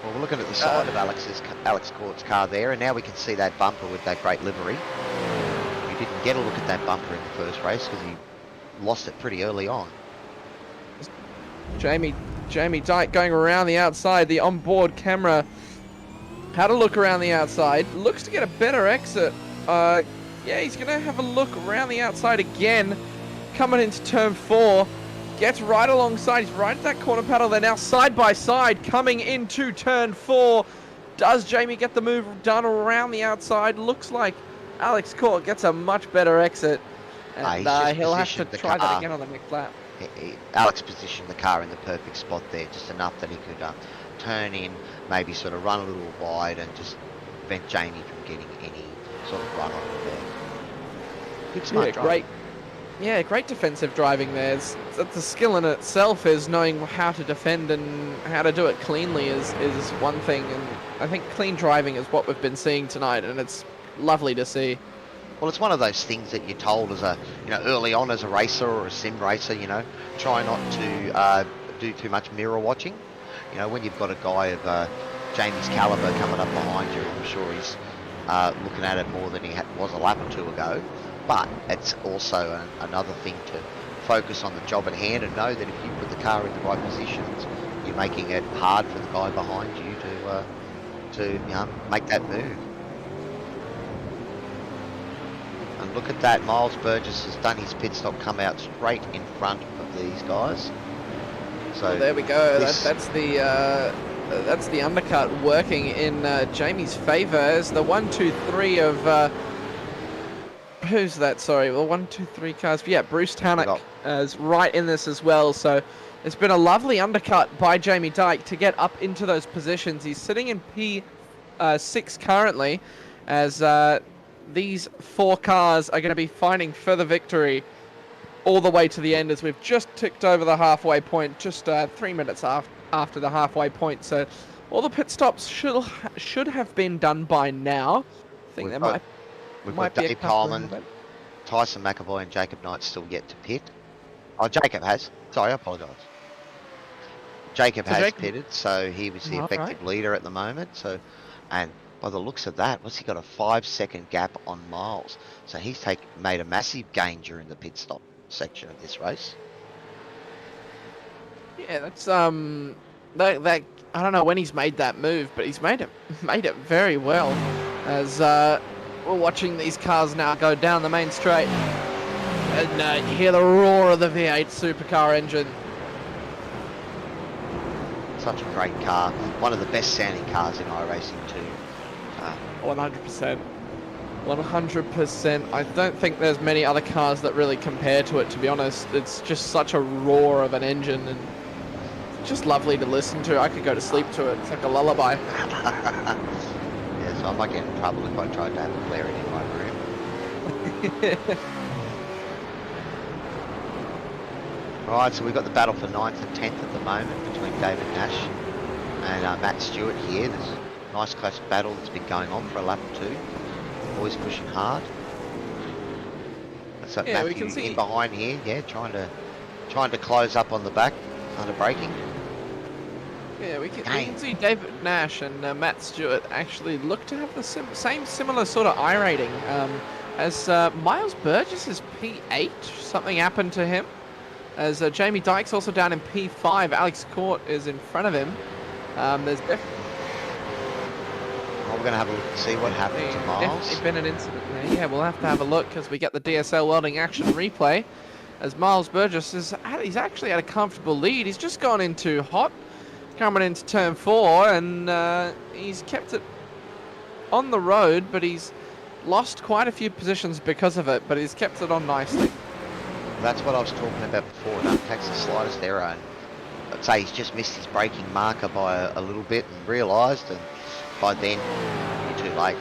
well, we're looking at the side of Alex Court's car there, and now we can see that bumper with that great livery. We didn't get a look at that bumper in the first race because he lost it pretty early on. Jamie Dyke going around the outside. The onboard camera had a look around the outside. Looks to get a better exit. Yeah, he's going to have a look around the outside again. Coming into turn 4. Gets right alongside. He's right at that corner paddle. They're now side by side coming into turn 4. Does Jamie get the move done around the outside? Looks like Alex Court gets a much better exit. And he'll have to try that again on the next lap. Alex positioned the car in the perfect spot there, just enough that he could turn in, maybe sort of run a little wide and just prevent Jamie from getting any sort of run on him there. Good smart driving. Great defensive driving there. The skill in itself is knowing how to defend and how to do it cleanly is one thing, and I think clean driving is what we've been seeing tonight, and it's lovely to see. Well, it's one of those things that you're told as a, early on as a racer or a sim racer, try not to do too much mirror watching. When you've got a guy of Jamie's caliber coming up behind you, I'm sure he's looking at it more than he was a lap or two ago. But it's also another thing to focus on the job at hand and know that if you put the car in the right positions, you're making it hard for the guy behind you to make that move. And look at that, Miles Burgess has done his pit stop, come out straight in front of these guys. So there we go. That's the undercut working in Jamie's favour as the 1, 2, 3 of who's that? Sorry, well, 1, 2, 3 cars. Yeah, Bruce Tannock is right in this as well. So it's been a lovely undercut by Jamie Dyke to get up into those positions. He's sitting in P6 currently, as these 4 cars are going to be fighting for the victory all the way to the end, as we've just ticked over the halfway point, just 3 minutes after the halfway point. So all the pit stops should have been done by now. I think We've Might got be a Dave couple in Coleman, the Tyson McAvoy and Jacob Knight still yet to pit. Oh, Jacob has. Sorry, I apologise. Jacob has pitted, so he was the effective leader at the moment. So, and by the looks of that, what's he got, a 5-second gap on Miles? So he's made a massive gain during the pit stop section of this race. Yeah, that's that I don't know when he's made that move, but he's made it very well. As we're watching these cars now go down the main straight, and you hear the roar of the V8 supercar engine. Such a great car, one of the best sounding cars in iRacing too. 100%. 100%. I don't think there's many other cars that really compare to it, to be honest. It's just such a roar of an engine, and it's just lovely to listen to. I could go to sleep to it. It's like a lullaby. Yeah, so I might get in trouble if I tried to have a blaring in my room. Right, so we've got the battle for 9th and 10th at the moment between David Nash and Matt Stewart here. There's a nice close battle that's been going on for a lap or two. Boys pushing hard. So Yeah, Matthew we can see in behind here, yeah, trying to close up on the back under braking. Yeah, we can see David Nash and Matt Stewart actually look to have the same similar sort of I rating as Miles Burgess is P8. Something happened to him. As Jamie Dyke's also down in P5. Alex Court is in front of him. There's definitely... We're going to have a look and see what happened to Miles. Definitely been an incident there. Yeah, we'll have to have a look as we get the DSL Welding action replay. As Miles Burgess he's actually had a comfortable lead. He's just gone into hot, coming into turn 4, and he's kept it on the road, but he's lost quite a few positions because of it, but he's kept it on nicely. That's what I was talking about before. It only takes the slightest error, and I'd say he's just missed his braking marker by a little bit and realised, and by then you're too late.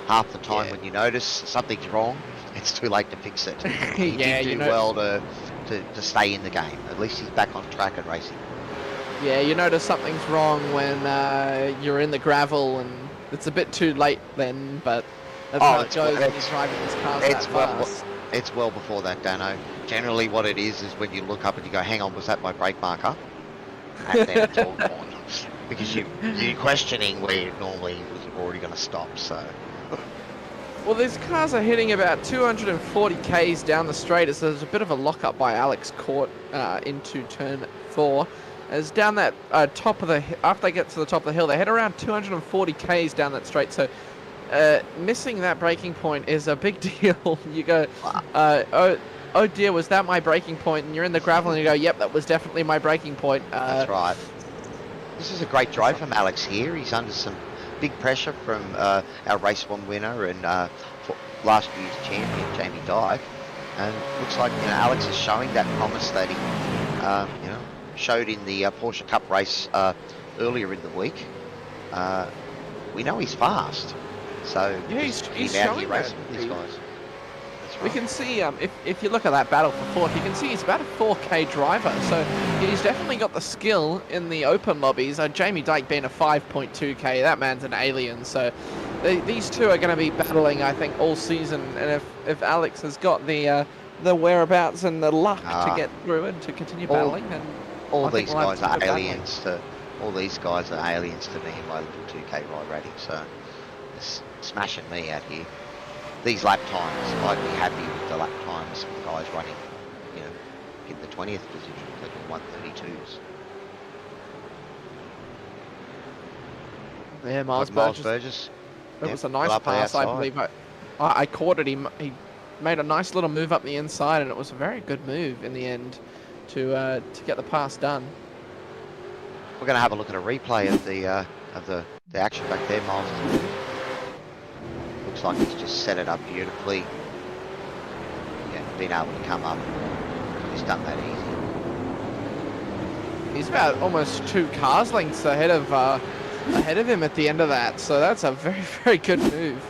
Half the time when you notice something's wrong, it's too late to fix it. He did do well to stay in the game. At least he's back on track and racing. Yeah, you notice something's wrong when you're in the gravel, and it's a bit too late then, but that's how it goes when you're driving these cars that fast. It's well before that, Dano. Generally what it is when you look up and you go, hang on, was that my brake marker? And then it's all gone. Because you're questioning where you normally was already going to stop, so... Well, these cars are hitting about 240 k's down the straight, as there's a bit of a lock-up by Alex Court into turn 4. As down that top of the... After they get to the top of the hill, they hit around 240 k's down that straight, so... missing that braking point is a big deal. You go, oh dear, was that my braking point? And you're in the gravel and you go, yep, that was definitely my braking point. That's right. This is a great drive from Alex here. He's under some big pressure from our race 1 winner and last year's champion, Jamie Dyke. And looks like Alex is showing that promise that he showed in the Porsche Cup race earlier in the week. We know he's fast. So yeah, he's showing that. These guys. We can see, if you look at that battle for 4th, you can see he's about a 4K driver. So he's definitely got the skill in the open lobbies. Jamie Dyke being a 5.2K, that man's an alien. So these two are going to be battling, I think, all season. And if Alex has got the whereabouts and the luck to get through and to continue battling, then all these guys are aliens to me in my little 2K ride rating. So it's smashing me out here. These lap times, I'd be happy with the lap times of the guys running, in the 20th position, like 132s. Yeah, Miles Burgess. It was a nice pass, I believe. I caught it. He made a nice little move up the inside, and it was a very good move in the end to get the pass done. We're going to have a look at a replay of the action back there, Miles. Looks like he's just set it up beautifully. Yeah, been able to come up. He's done that easy. He's about almost 2 cars lengths ahead of him at the end of that. So that's a very, very good move.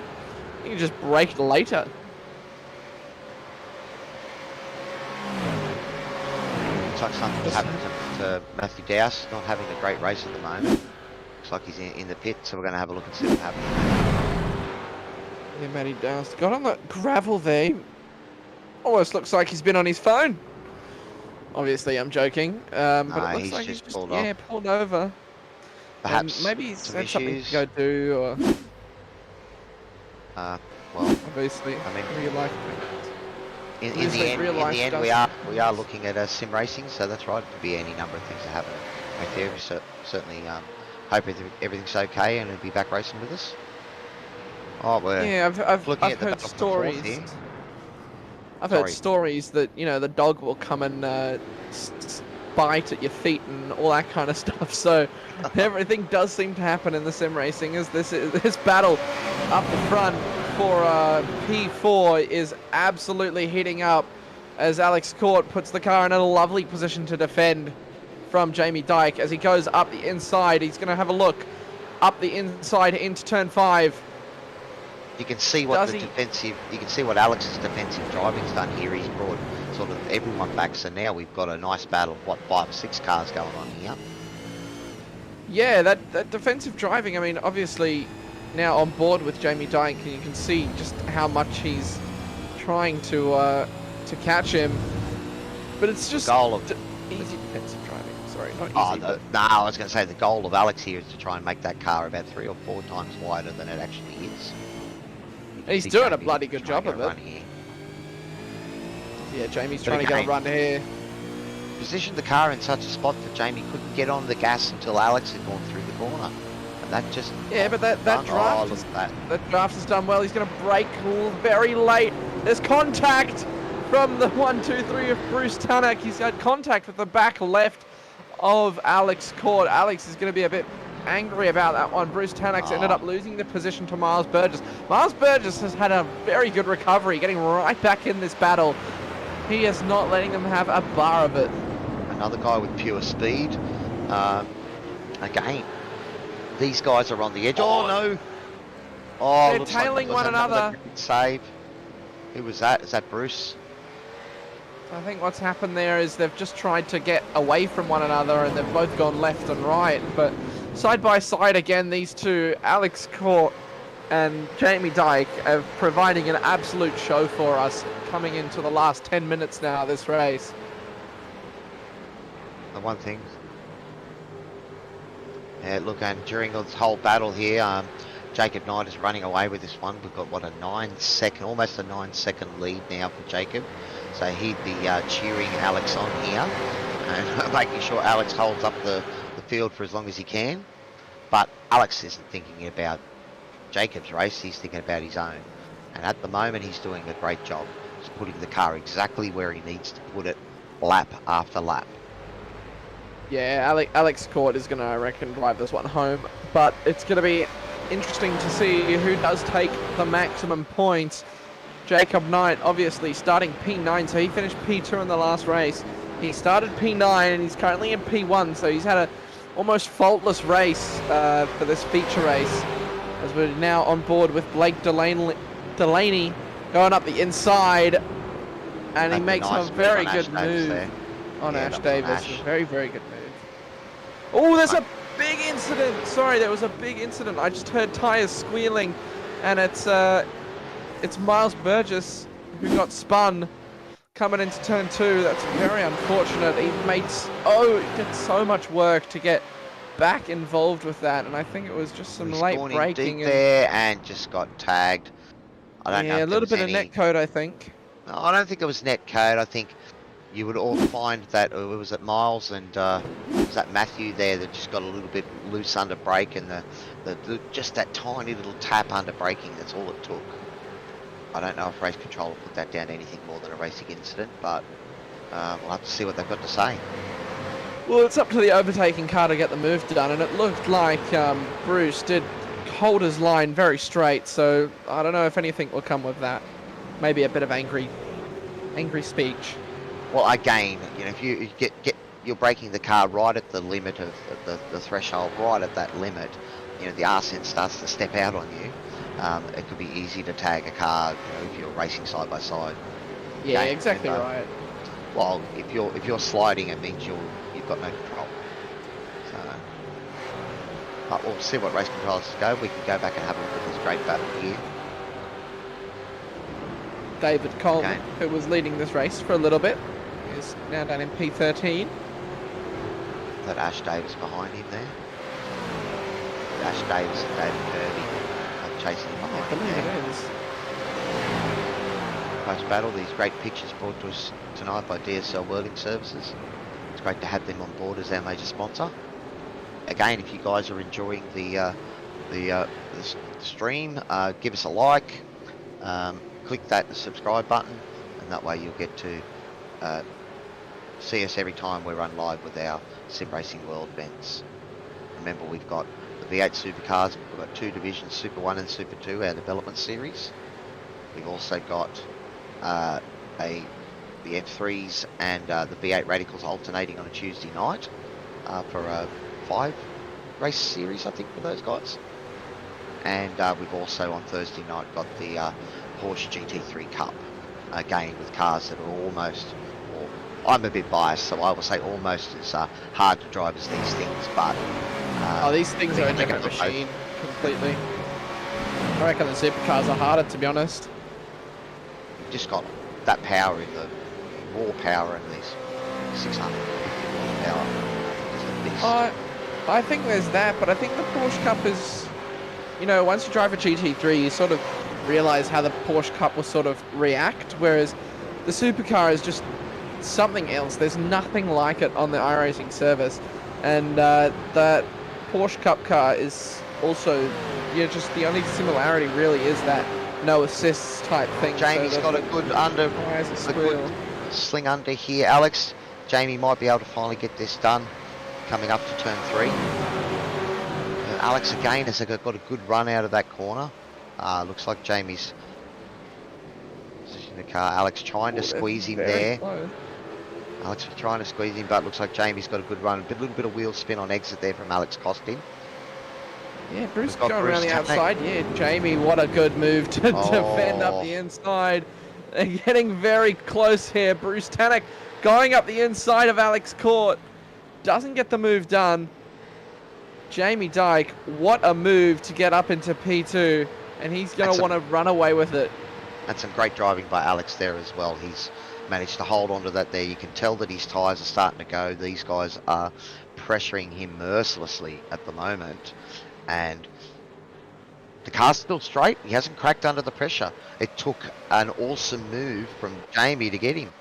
You can just brake later. Looks like something's happened to Matthew Dowse, not having a great race at the moment. Looks like he's in the pit, so we're going to have a look and see what happens. Yeah, Matty Dowse got on the gravel there. Almost looks like he's been on his phone. Obviously, I'm joking. But it looks like he's just pulled off. pulled over. Perhaps and maybe he's some had something issues. to go do, or Well, obviously, I mean, real life. in the end, we are looking at sim racing, so that's right. It could be any number of things that happen. Right there, we certainly hope everything's okay, and he'll be back racing with us. Oh, we're I've looking at the heard battle for the fourth stories. here. I've heard stories that the dog will come and bite at your feet and all that kind of stuff. So everything does seem to happen in the sim racing. As this battle up the front for P4 is absolutely heating up, as Alex Court puts the car in a lovely position to defend from Jamie Dyke. As he goes up the inside, he's going to have a look up the inside into turn 5. You can see what you can see what Alex's defensive driving's done here. He's brought sort of everyone back, so now we've got a nice battle of 5 or 6 cars going on here. Yeah, that defensive driving, I mean, obviously now on board with Jamie Dyke, and you can see just how much he's trying to catch him. But it's just easy defensive driving. Sorry, not easy. No, I was going to say the goal of Alex here is to try and make that car about 3 or 4 times wider than it actually is. He's doing a bloody good job of it. Yeah, Jamie's trying to get a run here. Positioned the car in such a spot that Jamie couldn't get on the gas until Alex had gone through the corner. And that just... Yeah, but that draft is done well. He's going to brake very late. There's contact from the 1, 2, 3 of Bruce Tannock. He's got contact with the back left of Alex Court. Alex is going to be a bit angry about that one. Bruce Tannock's ended up losing the position to Miles Burgess. Miles Burgess has had a very good recovery, getting right back in this battle. He is not letting them have a bar of it. Another guy with pure speed. Again, these guys are on the edge. Oh no! Oh, they're tailing one another. Save. Who was that? Is that Bruce? I think what's happened there is they've just tried to get away from one another, and they've both gone left and right. But side by side again, these two, Alex Court and Jamie Dyke, are providing an absolute show for us coming into the last 10 minutes now of this race. The one thing. Yeah, look, and during this whole battle here, Jacob Knight is running away with this one. We've got, what, almost a 9-second lead now for Jacob. So he'd be cheering Alex on here and making sure Alex holds up the field for as long as he can. But Alex isn't thinking about Jacob's race, he's thinking about his own. And at the moment, he's doing a great job. He's putting the car exactly where he needs to put it, lap after lap. Yeah, Alex Court is going to, I reckon, drive this one home. But it's going to be interesting to see who does take the maximum points. Jacob Knight, obviously, starting P9, so he finished P2 in the last race. He started P9, and he's currently in P1, so he's had a almost faultless race for this feature race. As we're now on board with Blake Delaney going up the inside, and he makes a very good move on Ash Davis. A very, very good move. Oh, there's a big incident. Sorry, there was a big incident. I just heard tires squealing, and it's Miles Burgess who got spun coming into turn 2. That's very unfortunate. He did so much work to get back involved with that, and I think it was just some late braking deep there and just got tagged. I don't know. Yeah, a little bit of net code, I think. No, I don't think it was net code. I think you would all find that it was at Miles and was that Matthew there that just got a little bit loose under brake, and the just that tiny little tap under braking. That's all it took. I don't know if race control will put that down to anything more than a racing incident, but we'll have to see what they've got to say. Well, it's up to the overtaking car to get the move done, and it looked like Bruce did hold his line very straight, so I don't know if anything will come with that. Maybe a bit of angry speech. Well, again, if you you're braking the car right at the limit of the threshold, right at that limit, the RSN starts to step out on you. It could be easy to tag a car, if you're racing side by side. Yeah, exactly right. Well, if you're sliding, it means you've got no control. So, but we'll see what race controllers go. We can go back and have a look at this great battle here. David Coleman, who was leading this race for a little bit. He's now down in P13. That Ash Davis behind him there. Ash Davis and David Kirby are chasing him behind him there. It is. Post-battle, these great pictures brought to us tonight by DSL Welding Services. It's great to have them on board as our major sponsor. Again, if you guys are enjoying the stream, give us a like, click that subscribe button, and that way you'll get to see us every time we run live with our Sim Racing World events. Remember, we've got the V8 Supercars, we've got 2 divisions, Super 1 and Super 2, our development series. We've also got the F3s and the V8 Radicals alternating on a Tuesday night for a 5 race series, I think, for those guys. And we've also on Thursday night got the Porsche GT3 Cup, again with cars that are almost, or I'm a bit biased, so I will say almost as hard to drive as these things, but these things are a different machine completely. I reckon the supercars are harder, to be honest. You've just got that power in the raw power in these 650 horsepower. I think there's that, but I think the Porsche Cup is, you know, once you drive a GT3, you sort of realize how the Porsche Cup will sort of react, whereas the supercar is just something else. There's nothing like it on the iRacing service, and that Porsche Cup car is also, yeah, just the only similarity really is that no assists type thing. Jamie's got a good good sling under here. Alex, Jamie might be able to finally get this done coming up to turn 3. Alex again has got a good run out of that corner. Looks like Jamie's positioning the car. Alex trying to squeeze him there. Close. Alex was trying to squeeze him, but looks like Jamie's got a good run. A little bit of wheel spin on exit there from Alex cost him. Yeah, Bruce going around the outside. Yeah, Jamie, what a good move to defend up the inside. They're getting very close here. Bruce Tanak going up the inside of Alex Court. Doesn't get the move done. Jamie Dyke, what a move to get up into P2. And he's going to want to run away with it. That's some great driving by Alex there as well. He's managed to hold on to that there. You can tell that his tyres are starting to go. These guys are pressuring him mercilessly at the moment. And the car's still straight. He hasn't cracked under the pressure. It took an awesome move from Jamie to get him.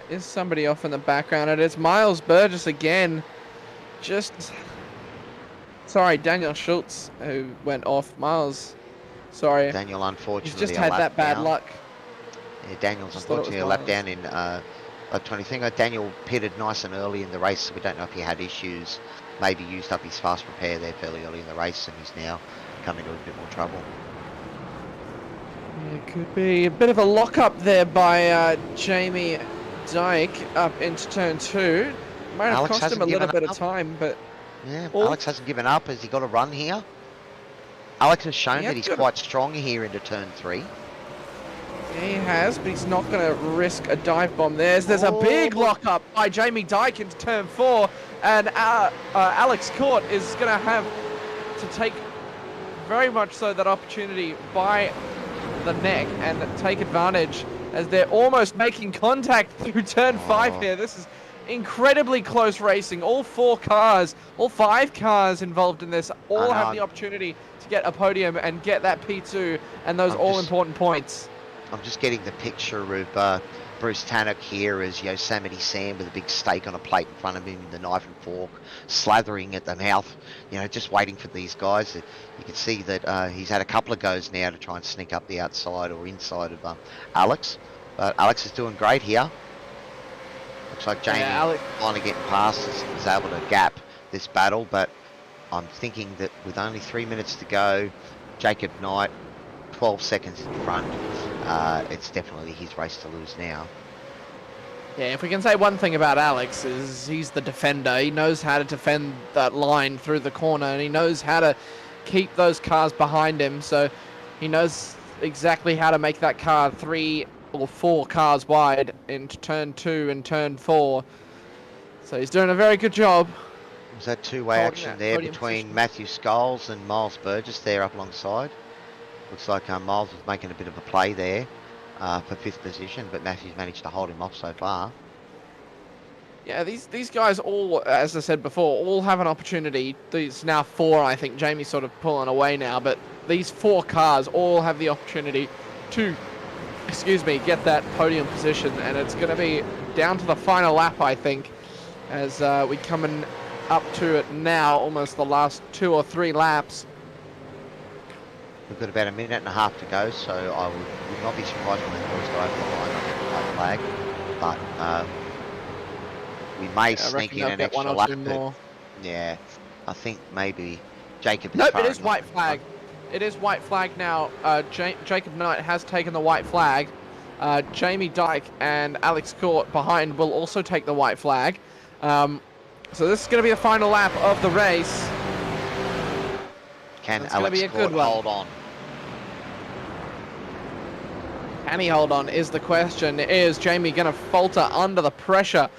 Is somebody off in the background? It is Miles Burgess again. Sorry, Daniel Schultz, who went off. Miles, sorry. Daniel, unfortunately, he's just had that bad luck. Yeah, Daniel's unfortunately a lap down in lap 20. I think Daniel pitted nice and early in the race, so we don't know if he had issues. Maybe used up his fast repair there fairly early in the race, and he's now come into a bit more trouble. Yeah, it could be a bit of a lock-up there by Jamie Dyke up into turn 2. Might have cost him a little bit of time, but... Yeah, Alex hasn't given up. Has he got a run here? Alex has shown that he's quite strong here into turn 3. Yeah, he has, but he's not going to risk a dive bomb there. There's a big lock-up by Jamie Dyke into turn 4, and Alex Court is going to have to take very much so that opportunity by the neck and take advantage as they're almost making contact through turn 5 here. This is incredibly close racing. All 5 cars involved in this all have the opportunity to get a podium and get that P2 and those all-important points. I'm just getting the picture of Bruce Tanak here as Yosemite Sam with a big steak on a plate in front of him, the knife and fork, slathering at the mouth, just waiting for these guys. You can see that he's had a couple of goes now to try and sneak up the outside or inside of Alex. But Alex is doing great here. Looks like Jamie finally getting past is able to gap this battle, but I'm thinking that with only 3 minutes to go, Jacob Knight 12 seconds in front, it's definitely his race to lose now. Yeah, if we can say one thing about Alex is he's the defender. He knows how to defend that line through the corner, and he knows how to keep those cars behind him, so he knows exactly how to make that car 3 or 4 cars wide into turn 2 and turn 4. So he's doing a very good job. Was that two-way action there between Matthew Scholes and Miles Burgess there up alongside? Looks like Miles was making a bit of a play there. for 5th position, but Matthew's managed to hold him off so far. Yeah, these guys all, as I said before, all have an opportunity. There's now 4, I think. Jamie's sort of pulling away now, but these 4 cars all have the opportunity to, get that podium position, and it's going to be down to the final lap, I think, as we're coming up to it now, almost the last 2 or 3 laps. We've got about a minute and a half to go, so I would not be surprised when the boys go over the line on the white flag, but we may sneak in an extra lap. Yeah, I think maybe Jacob is Nope, it is white flag. It is white flag now. Jacob Knight has taken the white flag. Jamie Dyke and Alex Court behind will also take the white flag. So this is going to be the final lap of the race. Can Alex Court hold on? Can he hold on is the question. Is Jamie going to falter under the pressure?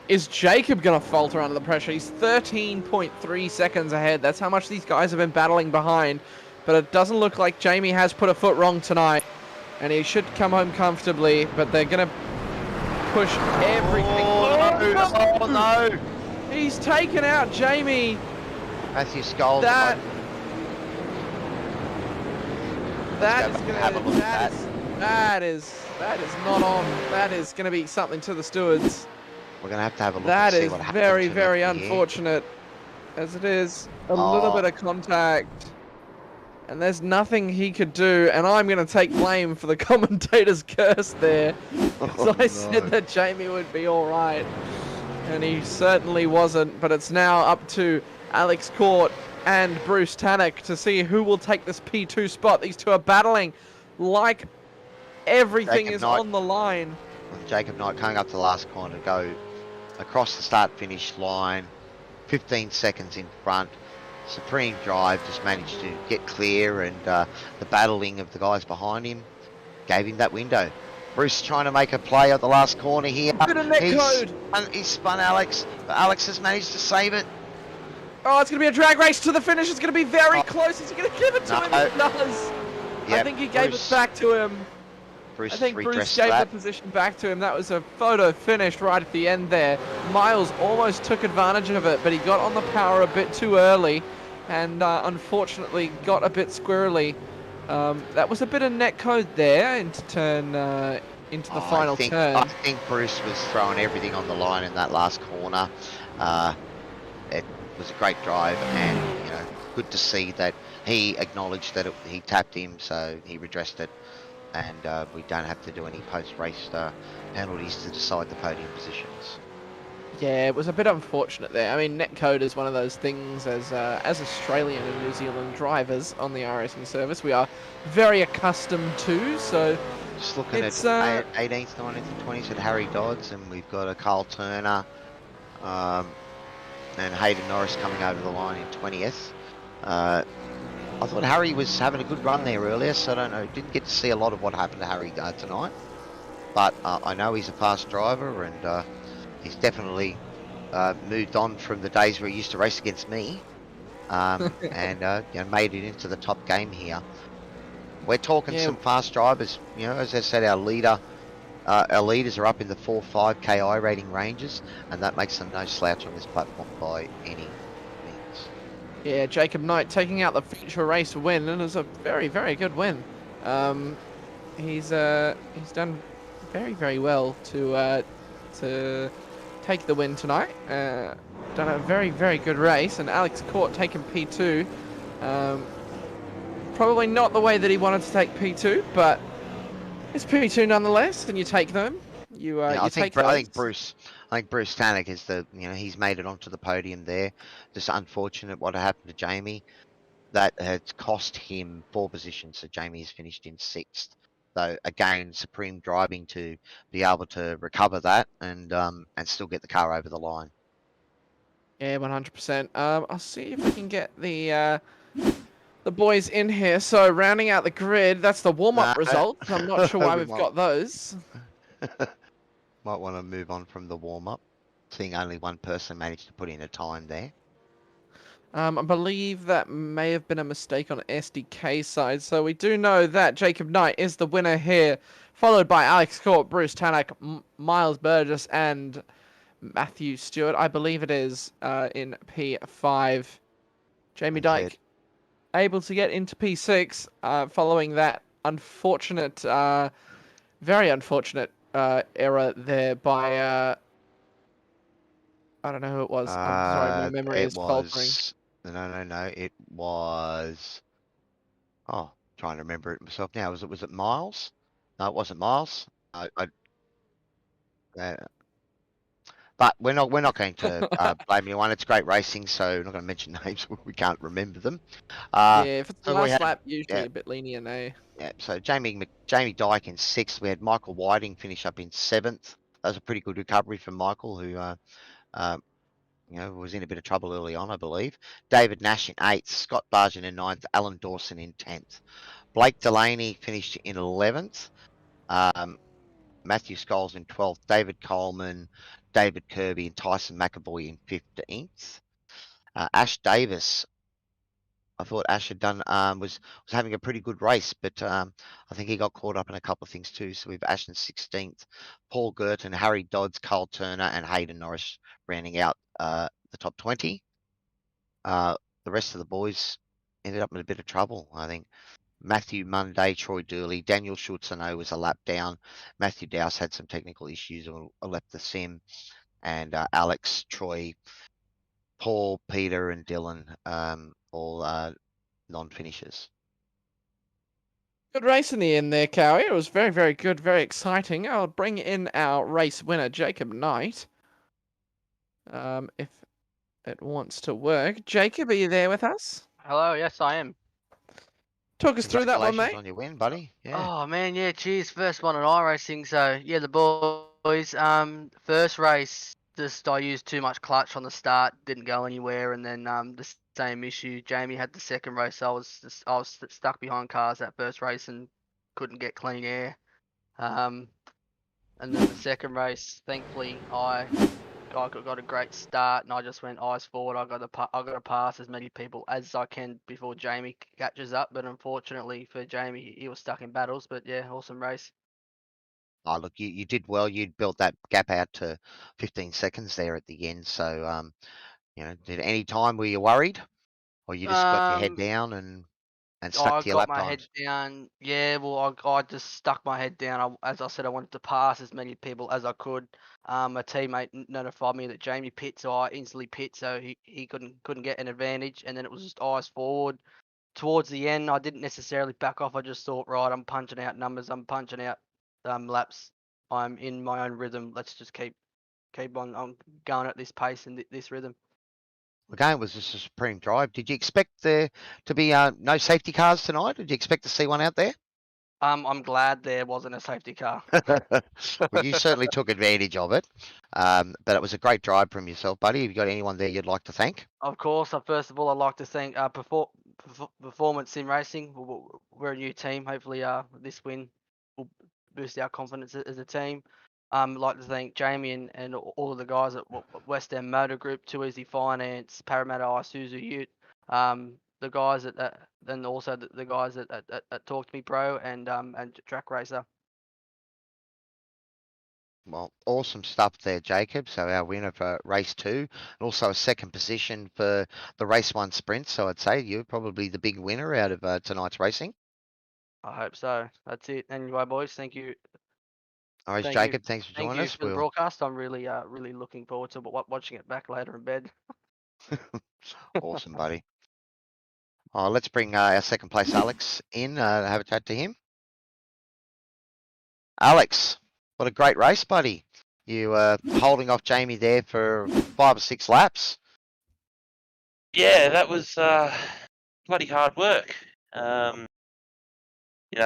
Is Jacob going to falter under the pressure? He's 13.3 seconds ahead. That's how much these guys have been battling behind. But it doesn't look like Jamie has put a foot wrong tonight. And he should come home comfortably. But they're going to push everything. Oh, no! He's taken out Jamie. Matthew Skulls. That is not on. That is going to be something to the stewards. We're going to have a look That and see is what happens. very, very unfortunate, as it is a little bit of contact. And there's nothing he could do, and I'm going to take blame for the commentator's curse there. So I said that Jamie would be all right, and he certainly wasn't. But it's now up to Alex Court and Bruce Tannock to see who will take this P2 spot. These two are battling like everything is on the line. Jacob Knight coming up to the last corner to go across the start-finish line, 15 seconds in front. Supreme Drive just managed to get clear, and the battling of the guys behind him gave him that window. Bruce trying to make a play at the last corner here. Bit of netcode. He spun Alex, but Alex has managed to save it. Oh, it's going to be a drag race to the finish. It's going to be very close. Is he going to give it to him? He does. Yep, I think he gave it back to him. I think Bruce gave the position back to him. That was a photo finish right at the end there. Miles almost took advantage of it, but he got on the power a bit too early and unfortunately got a bit squirrely. That was a bit of netcode there into the final turn. I think Bruce was throwing everything on the line in that last corner. It was a great drive, and good to see that he acknowledged that he tapped him, so he redressed it. And we don't have to do any post-race penalties to decide the podium positions. Yeah, it was a bit unfortunate there. I mean, netcode is one of those things as Australian and New Zealand drivers on the RSing service we are very accustomed to. So just looking at 18th, 19th, and 20th at Harry Dodds, and we've got a Carl Turner and Hayden Norris coming over the line in 20th. I thought Harry was having a good run there earlier, so I don't know. Didn't get to see a lot of what happened to Harry tonight. But I know he's a fast driver, and he's definitely moved on from the days where he used to race against me, and made it into the top game here. We're talking some fast drivers. As I said, our leaders are up in the 4-5 KI rating ranges, and that makes them no slouch on this platform by any means. Yeah, Jacob Knight taking out the feature race win, and it was a very, very good win. He's done very, very well to take the win tonight. Done a very, very good race, and Alex Court taking P2. Probably not the way that he wanted to take P2, but it's P2 nonetheless, and you take them. I think Bruce Tannock is he's made it onto the podium there. Just unfortunate what happened to Jamie. That has cost him 4 positions, so Jamie has finished in 6th. So again, supreme driving to be able to recover that and still get the car over the line. Yeah, 100%. I'll see if we can get the boys in here. So rounding out the grid, that's the warm-up results. I'm not sure why we've got those. Might want to move on from the warm-up, seeing only one person managed to put in a time there. I believe that may have been a mistake on SDK side. So we do know that Jacob Knight is the winner here, followed by Alex Court, Bruce Tanak, Miles Burgess, and Matthew Stewart. I believe it is in P5. Jamie Dyke able to get into P6 following that unfortunate, very unfortunate error there by... I don't know who it was. I'm sorry, my memory is faltering. No. It was. Oh, trying to remember it myself now. Was it Miles? No, it wasn't Miles. But we're not going to blame anyone. It's great racing, so we're not going to mention names. We can't remember them. Yeah, if it's the so last lap, usually a bit lenient, eh? Yeah. So Jamie Dyke in 6th. We had Michael Whiting finish up in 7th. That was a pretty good recovery from Michael, who was in a bit of trouble early on, I believe. David Nash in 8th, Scott Bargen in 9th, Alan Dawson in 10th. Blake Delaney finished in 11th. Matthew Scholes in 12th, David Coleman, David Kirby, and Tyson McAvoy in 15th. Ash Davis, I thought Ash had done was having a pretty good race, but I think he got caught up in a couple of things too. So we've Ash in 16th, Paul Girton, Harry Dodds, Carl Turner, and Hayden Norris rounding out the top 20. The rest of the boys ended up in a bit of trouble, I think. Matthew Monday, Troy Dooley, Daniel Schultz, I know was a lap down. Matthew Dowse had some technical issues or left the sim. And Alex, Troy, Paul, Peter, and Dylan, all non-finishers. Good race in the end there, Cowie. It was very, very good, very exciting. I'll bring in our race winner, Jacob Knight. If it wants to work. Jacob, are you there with us? Hello, yes I am. Talk us through that one, mate. On your win, buddy. Yeah. Oh man, yeah, cheers. First one on iRacing. So yeah, the boys. First race, just I used too much clutch on the start, didn't go anywhere, and then the same issue. Jamie had the second race. I was stuck behind cars that first race and couldn't get clean air. And then the second race, thankfully I got a great start, and I just went eyes forward. I got to pass as many people as I can before Jamie catches up. But unfortunately for Jamie, he was stuck in battles. But yeah, awesome race. Oh, look, you did well. You'd built that gap out to 15 seconds there at the end. So, did any time were you worried, or you just got your head down and stuck to your lap times? I got my head down. Yeah, well, I just stuck my head down. As I said, I wanted to pass as many people as I could. A teammate notified me that Jamie pit, so I instantly pit, so he couldn't get an advantage. And then it was just eyes forward. Towards the end, I didn't necessarily back off. I just thought, right, I'm punching out numbers. I'm punching out laps. I'm in my own rhythm. Let's just keep on going at this pace and this rhythm. Again, it was just a supreme drive. Did you expect there to be no safety cars tonight? Did you expect to see one out there? I'm glad there wasn't a safety car. Well, you certainly took advantage of it. But it was a great drive from yourself, buddy. Have you got anyone there you'd like to thank? Of course. First of all, I'd like to thank Performance Sim Racing. We're a new team. Hopefully, this win will boost our confidence as a team. I'd like to thank Jamie and all of the guys at West End Motor Group, Too Easy Finance, Parramatta Isuzu Ute, the guys then also the guys at Talk to Me Pro and Track Racer. Well, awesome stuff there, Jacob. So our winner for race 2, and also a second position for the race 1 sprint. So I'd say you're probably the big winner out of tonight's racing. I hope so. That's it. Anyway, boys, thank you. All right, Jacob, thanks for joining us. Thank you for the broadcast. I'm really looking forward to watching it back later in bed. Awesome, buddy. Oh, let's bring our second place Alex in, have a chat to him. Alex, what a great race, buddy. You holding off Jamie there for 5 or 6 laps. Yeah, that was bloody hard work.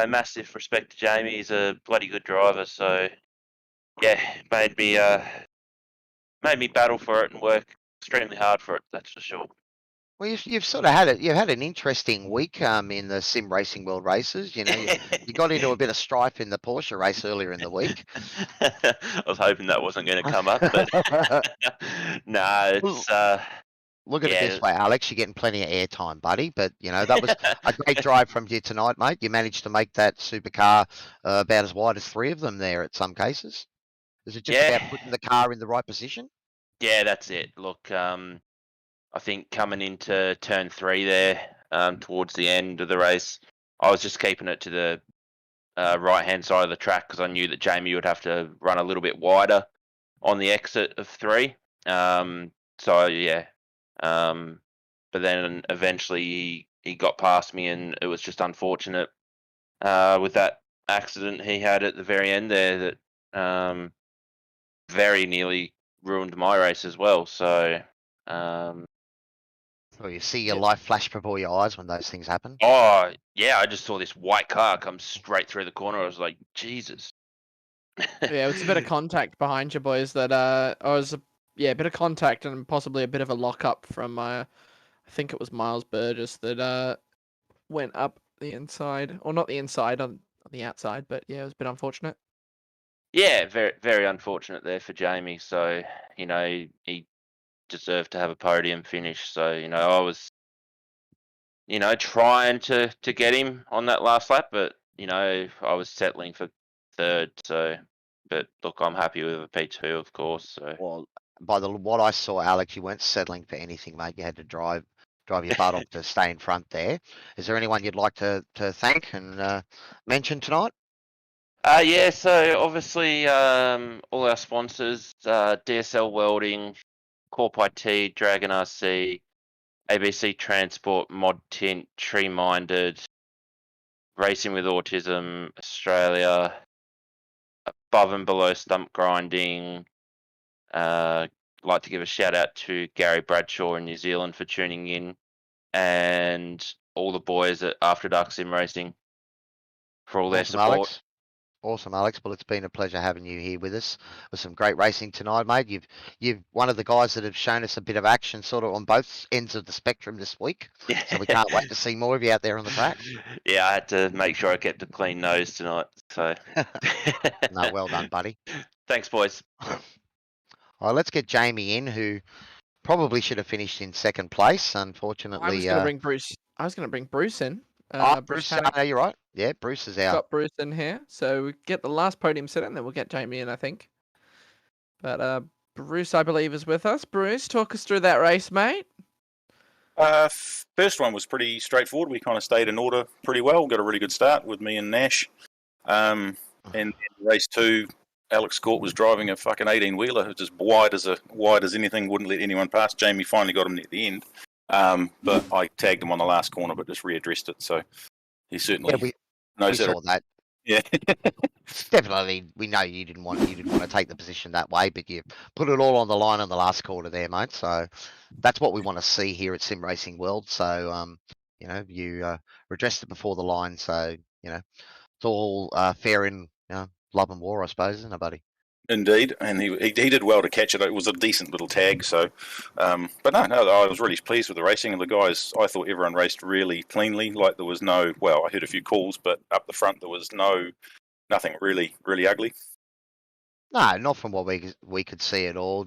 Massive respect to Jamie. He's a bloody good driver, so yeah, made me battle for it and work extremely hard for it. That's for sure. Well, you've sort of had it. You've had an interesting week in the Sim Racing World races. You got into a bit of strife in the Porsche race earlier in the week. I was hoping that wasn't going to come up, but no, it's. look at it this way, Alex. You're getting plenty of airtime, buddy. But that was a great drive from you tonight, mate. You managed to make that supercar about as wide as 3 of them there at some cases. Is it just about putting the car in the right position? Yeah, that's it. Look, I think coming into turn 3 there, towards the end of the race, I was just keeping it to the right-hand side of the track because I knew that Jamie would have to run a little bit wider on the exit of 3. So yeah, but then eventually he got past me, and it was just unfortunate with that accident he had at the very end there that very nearly ruined my race as well. So Well, you see your life flash before your eyes when those things happen. Oh yeah, I just saw this white car come straight through the corner. I was like, Jesus. Yeah, it was a bit of contact behind you, boys. That a bit of contact and possibly a bit of a lock-up from I think it was Miles Burgess that went up the inside, or not the inside, on the outside. But yeah, it was a bit unfortunate. Yeah, very very unfortunate there for Jamie. So he deserved to have a podium finish. So I was trying to get him on that last lap, but I was settling for 3rd. So, but look, I'm happy with a P2, of course. So. Well, by what I saw, Alex, you weren't settling for anything, mate. You had to drive your butt off to stay in front there. Is there anyone you'd like to thank and mention tonight? Yeah, so obviously all our sponsors, DSL Welding, Corp IT, DragonRc, ABC Transport, Mod Tint, Tree Minded, Racing with Autism Australia, Above and Below Stump Grinding. Like to give a shout out to Gary Bradshaw in New Zealand for tuning in, and all the boys at After Dark Sim Racing for all their support. Alex. Awesome, Alex. Well, it's been a pleasure having you here with us. With some great racing tonight, mate. You've one of the guys that have shown us a bit of action, sort of on both ends of the spectrum this week. Yeah. So we can't wait to see more of you out there on the track. Yeah, I had to make sure I kept a clean nose tonight. So. No, well done, buddy. Thanks, boys. All right, let's get Jamie in, who probably should have finished in 2nd place. Unfortunately, I was going to bring Bruce. I was going to bring Bruce in. Bruce, no, you're right. Yeah, Bruce is out. Got Bruce in here, so we get the last podium set in, then we'll get Jamie in, I think. But Bruce, I believe, is with us. Bruce, talk us through that race, mate. First one was pretty straightforward. We kind of stayed in order pretty well. Got a really good start with me and Nash. And race 2, Alex Court was driving a fucking 18-wheeler, just wide as anything, wouldn't let anyone pass. Jamie finally got him at the end. But I tagged him on the last corner, but just readdressed it. So he certainly knows we saw that. Yeah, definitely. We know you didn't want to take the position that way, but you put it all on the line on the last quarter there, mate. So that's what we want to see here at Sim Racing World. So you redressed it before the line. So it's all fair in love and war, I suppose, isn't it, buddy? Indeed, and he did well to catch it. It was a decent little tag. So, but no, I was really pleased with the racing, and the guys. I thought everyone raced really cleanly. Like there was no. Well, I heard a few calls, but up the front there was nothing really ugly. No, not from what we could see at all.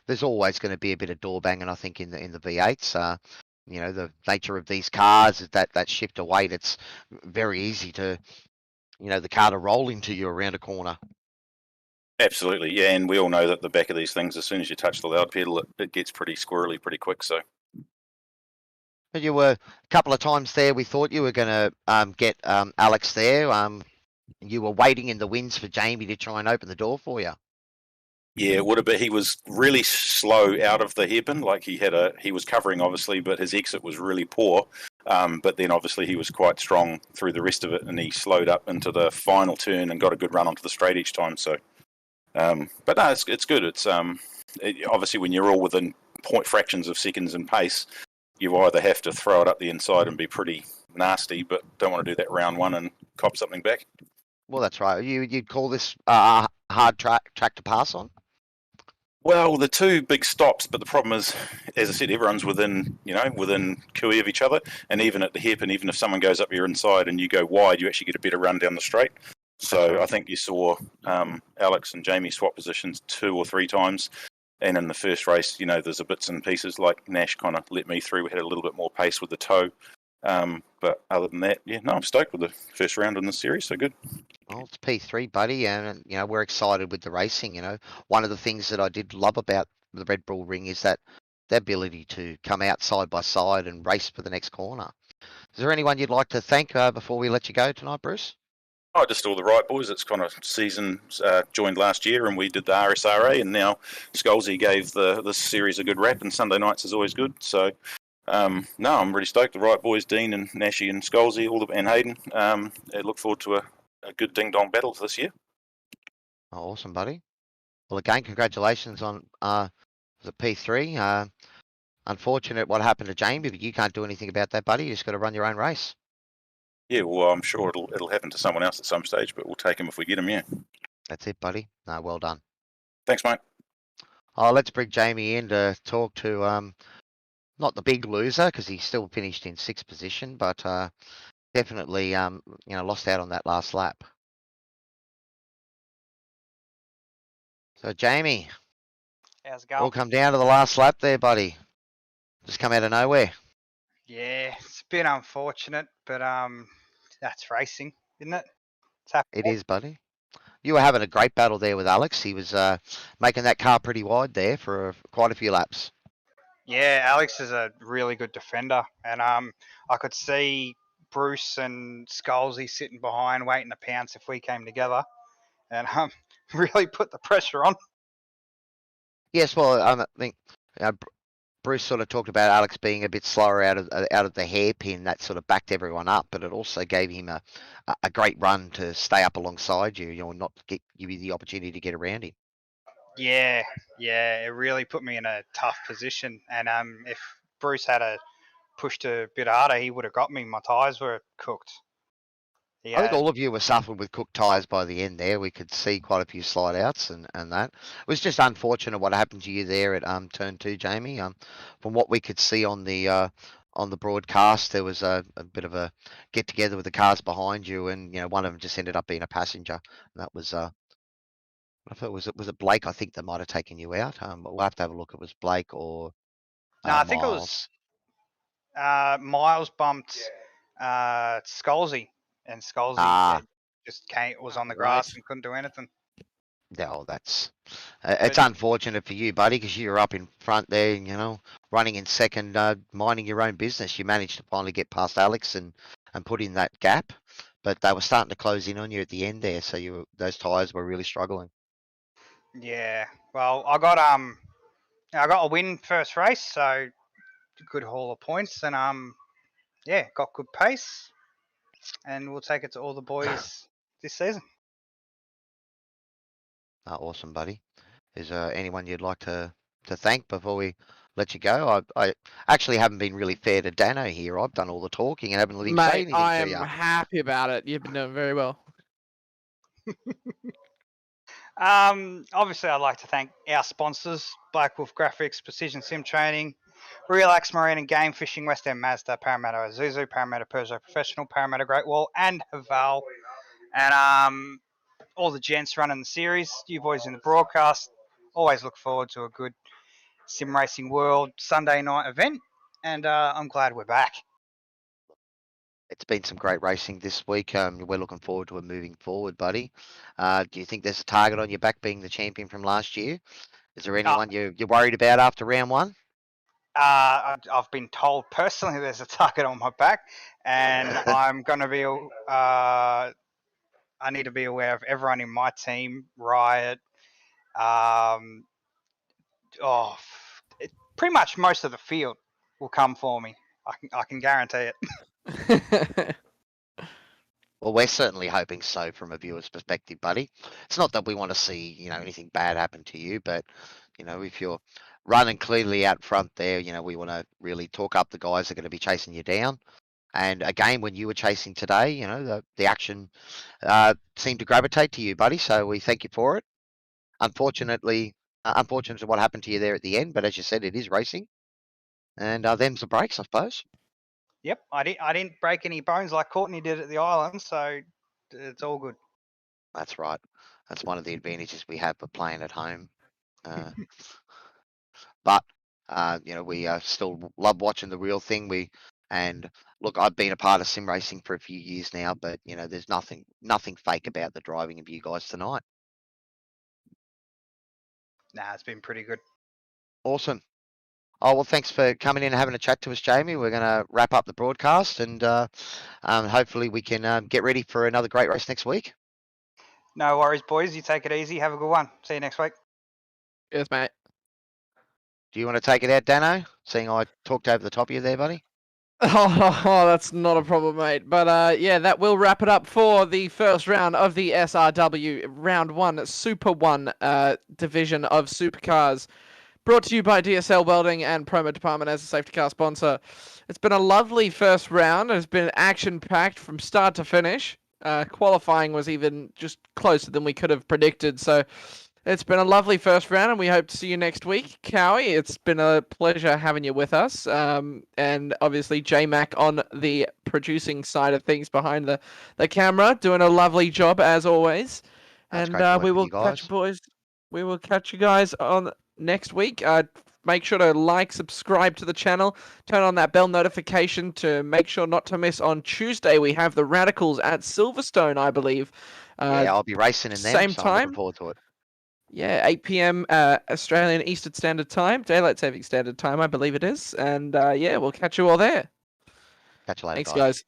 There's always going to be a bit of door banging, I think, in the V8s. The nature of these cars, that shift of weight, it's very easy to, the car to roll into you around a corner. Absolutely, yeah, and we all know that the back of these things, as soon as you touch the loud pedal, it gets pretty squirrely pretty quick. So, but you were a couple of times there. We thought you were going to get Alex there. You were waiting in the wings for Jamie to try and open the door for you. Yeah, it would have been. He was really slow out of the hairpin. Like he was covering obviously, but his exit was really poor. But then obviously he was quite strong through the rest of it, and he slowed up into the final turn and got a good run onto the straight each time. So. But no, it's good. It's obviously when you're all within point fractions of seconds in pace, you either have to throw it up the inside and be pretty nasty, but don't want to do that round 1 and cop something back. Well, that's right. You'd call this a hard track to pass on? Well, the 2 big stops, but the problem is, as I said, everyone's within cooey of each other, and even at the hairpin, even if someone goes up your inside and you go wide, you actually get a better run down the straight. So I think you saw Alex and Jamie swap positions 2 or 3 times, And in the first race, you know, there's a bits and pieces like Nash kind of let me through. We had a little bit more pace with the toe. But other than that, yeah, no, I'm stoked with the first round in this series. So good. Well, it's P3, buddy, and you know we're excited with the racing. You know, one of the things that I did love about the Red Bull Ring is that the ability to come out side by side and race for the next corner. Is there anyone you'd like to thank before we let you go tonight, Bruce? Oh, just all the right boys. It's kind of season joined last year, and we did the RSRA, and now Scholesy gave this series a good rap, and Sunday nights is always good. So, no, I'm really stoked. The right boys, Dean and Nashy and Scholesy, and Hayden. I look forward to a good ding dong battle this year. Oh, awesome, buddy. Well, again, congratulations on the P3. Unfortunate what happened to Jamie, but you can't do anything about that, buddy. You just got to run your own race. Yeah, well, I'm sure it'll happen to someone else at some stage, but we'll take him if we get him. Yeah. That's it, buddy. No, well done. Thanks, mate. Oh, let's bring Jamie in to talk to not the big loser because he still finished in 6th position, but definitely lost out on that last lap. So Jamie, how's it going? all come down to the last lap there, buddy. Just come out of nowhere. Yeah, it's a bit unfortunate, but that's racing, isn't it? It is, buddy. You were having a great battle there with Alex. He was making that car pretty wide there for quite a few laps. Yeah, Alex is a really good defender, and I could see Bruce and Scholesy sitting behind waiting to pounce if we came together, and really put the pressure on. Yes, well, I think Bruce sort of talked about Alex being a bit slower out of the hairpin. That sort of backed everyone up, but it also gave him a great run to stay up alongside you. You know, not give you the opportunity to get around him. Yeah, it really put me in a tough position, and if Bruce had pushed a bit harder, he would have got me. My tyres were cooked. I think all of you were suffering with cooked tyres by the end there. We could see quite a few slide outs and that. It was just unfortunate what happened to you there at turn 2, Jamie. From what we could see on the broadcast, there was a bit of a get together with the cars behind you, and you know one of them just ended up being a passenger. And that was I thought was it Blake? I think that might have taken you out. We'll have to have a look. It was Blake or no, I think Miles. It was Miles bumped Scholesy. And Scholesy was on the grass and couldn't do anything. No, that's it's unfortunate for you, buddy, because you were up in front there, you know, running in second, minding your own business. You managed to finally get past Alex and put in that gap, but they were starting to close in on you at the end there, so those tyres were really struggling. Yeah, well, I got a win first race, so good haul of points, and got good pace. And we'll take it to all the boys this season. Awesome, buddy. Is there anyone you'd like to thank before we let you go? I actually haven't been really fair to Dano here. I've done all the talking and haven't let him say anything I to you. am happy about it. You've been doing very well. Obviously, I'd like to thank our sponsors, Black Wolf Graphics, Precision Sim Training, Relax Marine and Game Fishing, West End Mazda, Parramatta Isuzu, Parramatta Peugeot Professional, Parramatta Great Wall, and Haval. And all the gents running the series, you boys in the broadcast. Always look forward to a good Sim Racing World Sunday night event, and I'm glad we're back. It's been some great racing this week. We're looking forward to it moving forward, buddy. Do you think there's a target on your back being the champion from last year? Is there anyone you're worried about after round 1? I've been told personally there's a target on my back, and I'm going to be. I need to be aware of everyone in my team. Riot. Pretty much most of the field will come for me. I can guarantee it. Well, we're certainly hoping so from a viewer's perspective, buddy. It's not that we want to see, anything bad happen to you, but, if you're running clearly out front there, we want to really talk up the guys that are going to be chasing you down. And again, when you were chasing today, the action seemed to gravitate to you, buddy. So we thank you for it. Unfortunate what happened to you there at the end, but as you said, it is racing. And them's the breaks, I suppose. Yep, I didn't break any bones like Courtney did at the island, so it's all good. That's right. That's one of the advantages we have of playing at home. but we still love watching the real thing. And look, I've been a part of sim racing for a few years now, but there's nothing fake about the driving of you guys tonight. Nah, it's been pretty good. Awesome. Oh, well, thanks for coming in and having a chat to us, Jamie. We're going to wrap up the broadcast, and hopefully we can get ready for another great race next week. No worries, boys. You take it easy. Have a good one. See you next week. Yes, mate. Do you want to take it out, Dano? Seeing I talked over the top of you there, buddy. Oh, that's not a problem, mate. But yeah, that will wrap it up for the first round of the SRW Round 1 Super 1 division of supercars. Brought to you by DSL Welding and Promo Dept as a safety car sponsor. It's been a lovely first round. It's been action-packed from start to finish. Qualifying was even just closer than we could have predicted. So it's been a lovely first round, and we hope to see you next week. Cowie, it's been a pleasure having you with us. And obviously J-Mac on the producing side of things behind the camera, doing a lovely job as always. That's And we will catch you boys. We will catch you guys on next week. Make sure to like, subscribe to the channel, turn on that bell notification to make sure not to miss on Tuesday. We have the Radicals at Silverstone, I believe. Yeah, I'll be racing in them. Same so time. I'm looking forward to it. Yeah, 8 p.m. Australian Eastern Standard Time, Daylight Saving Standard Time, I believe it is. And yeah, we'll catch you all there. Catch you later, Thanks, guys.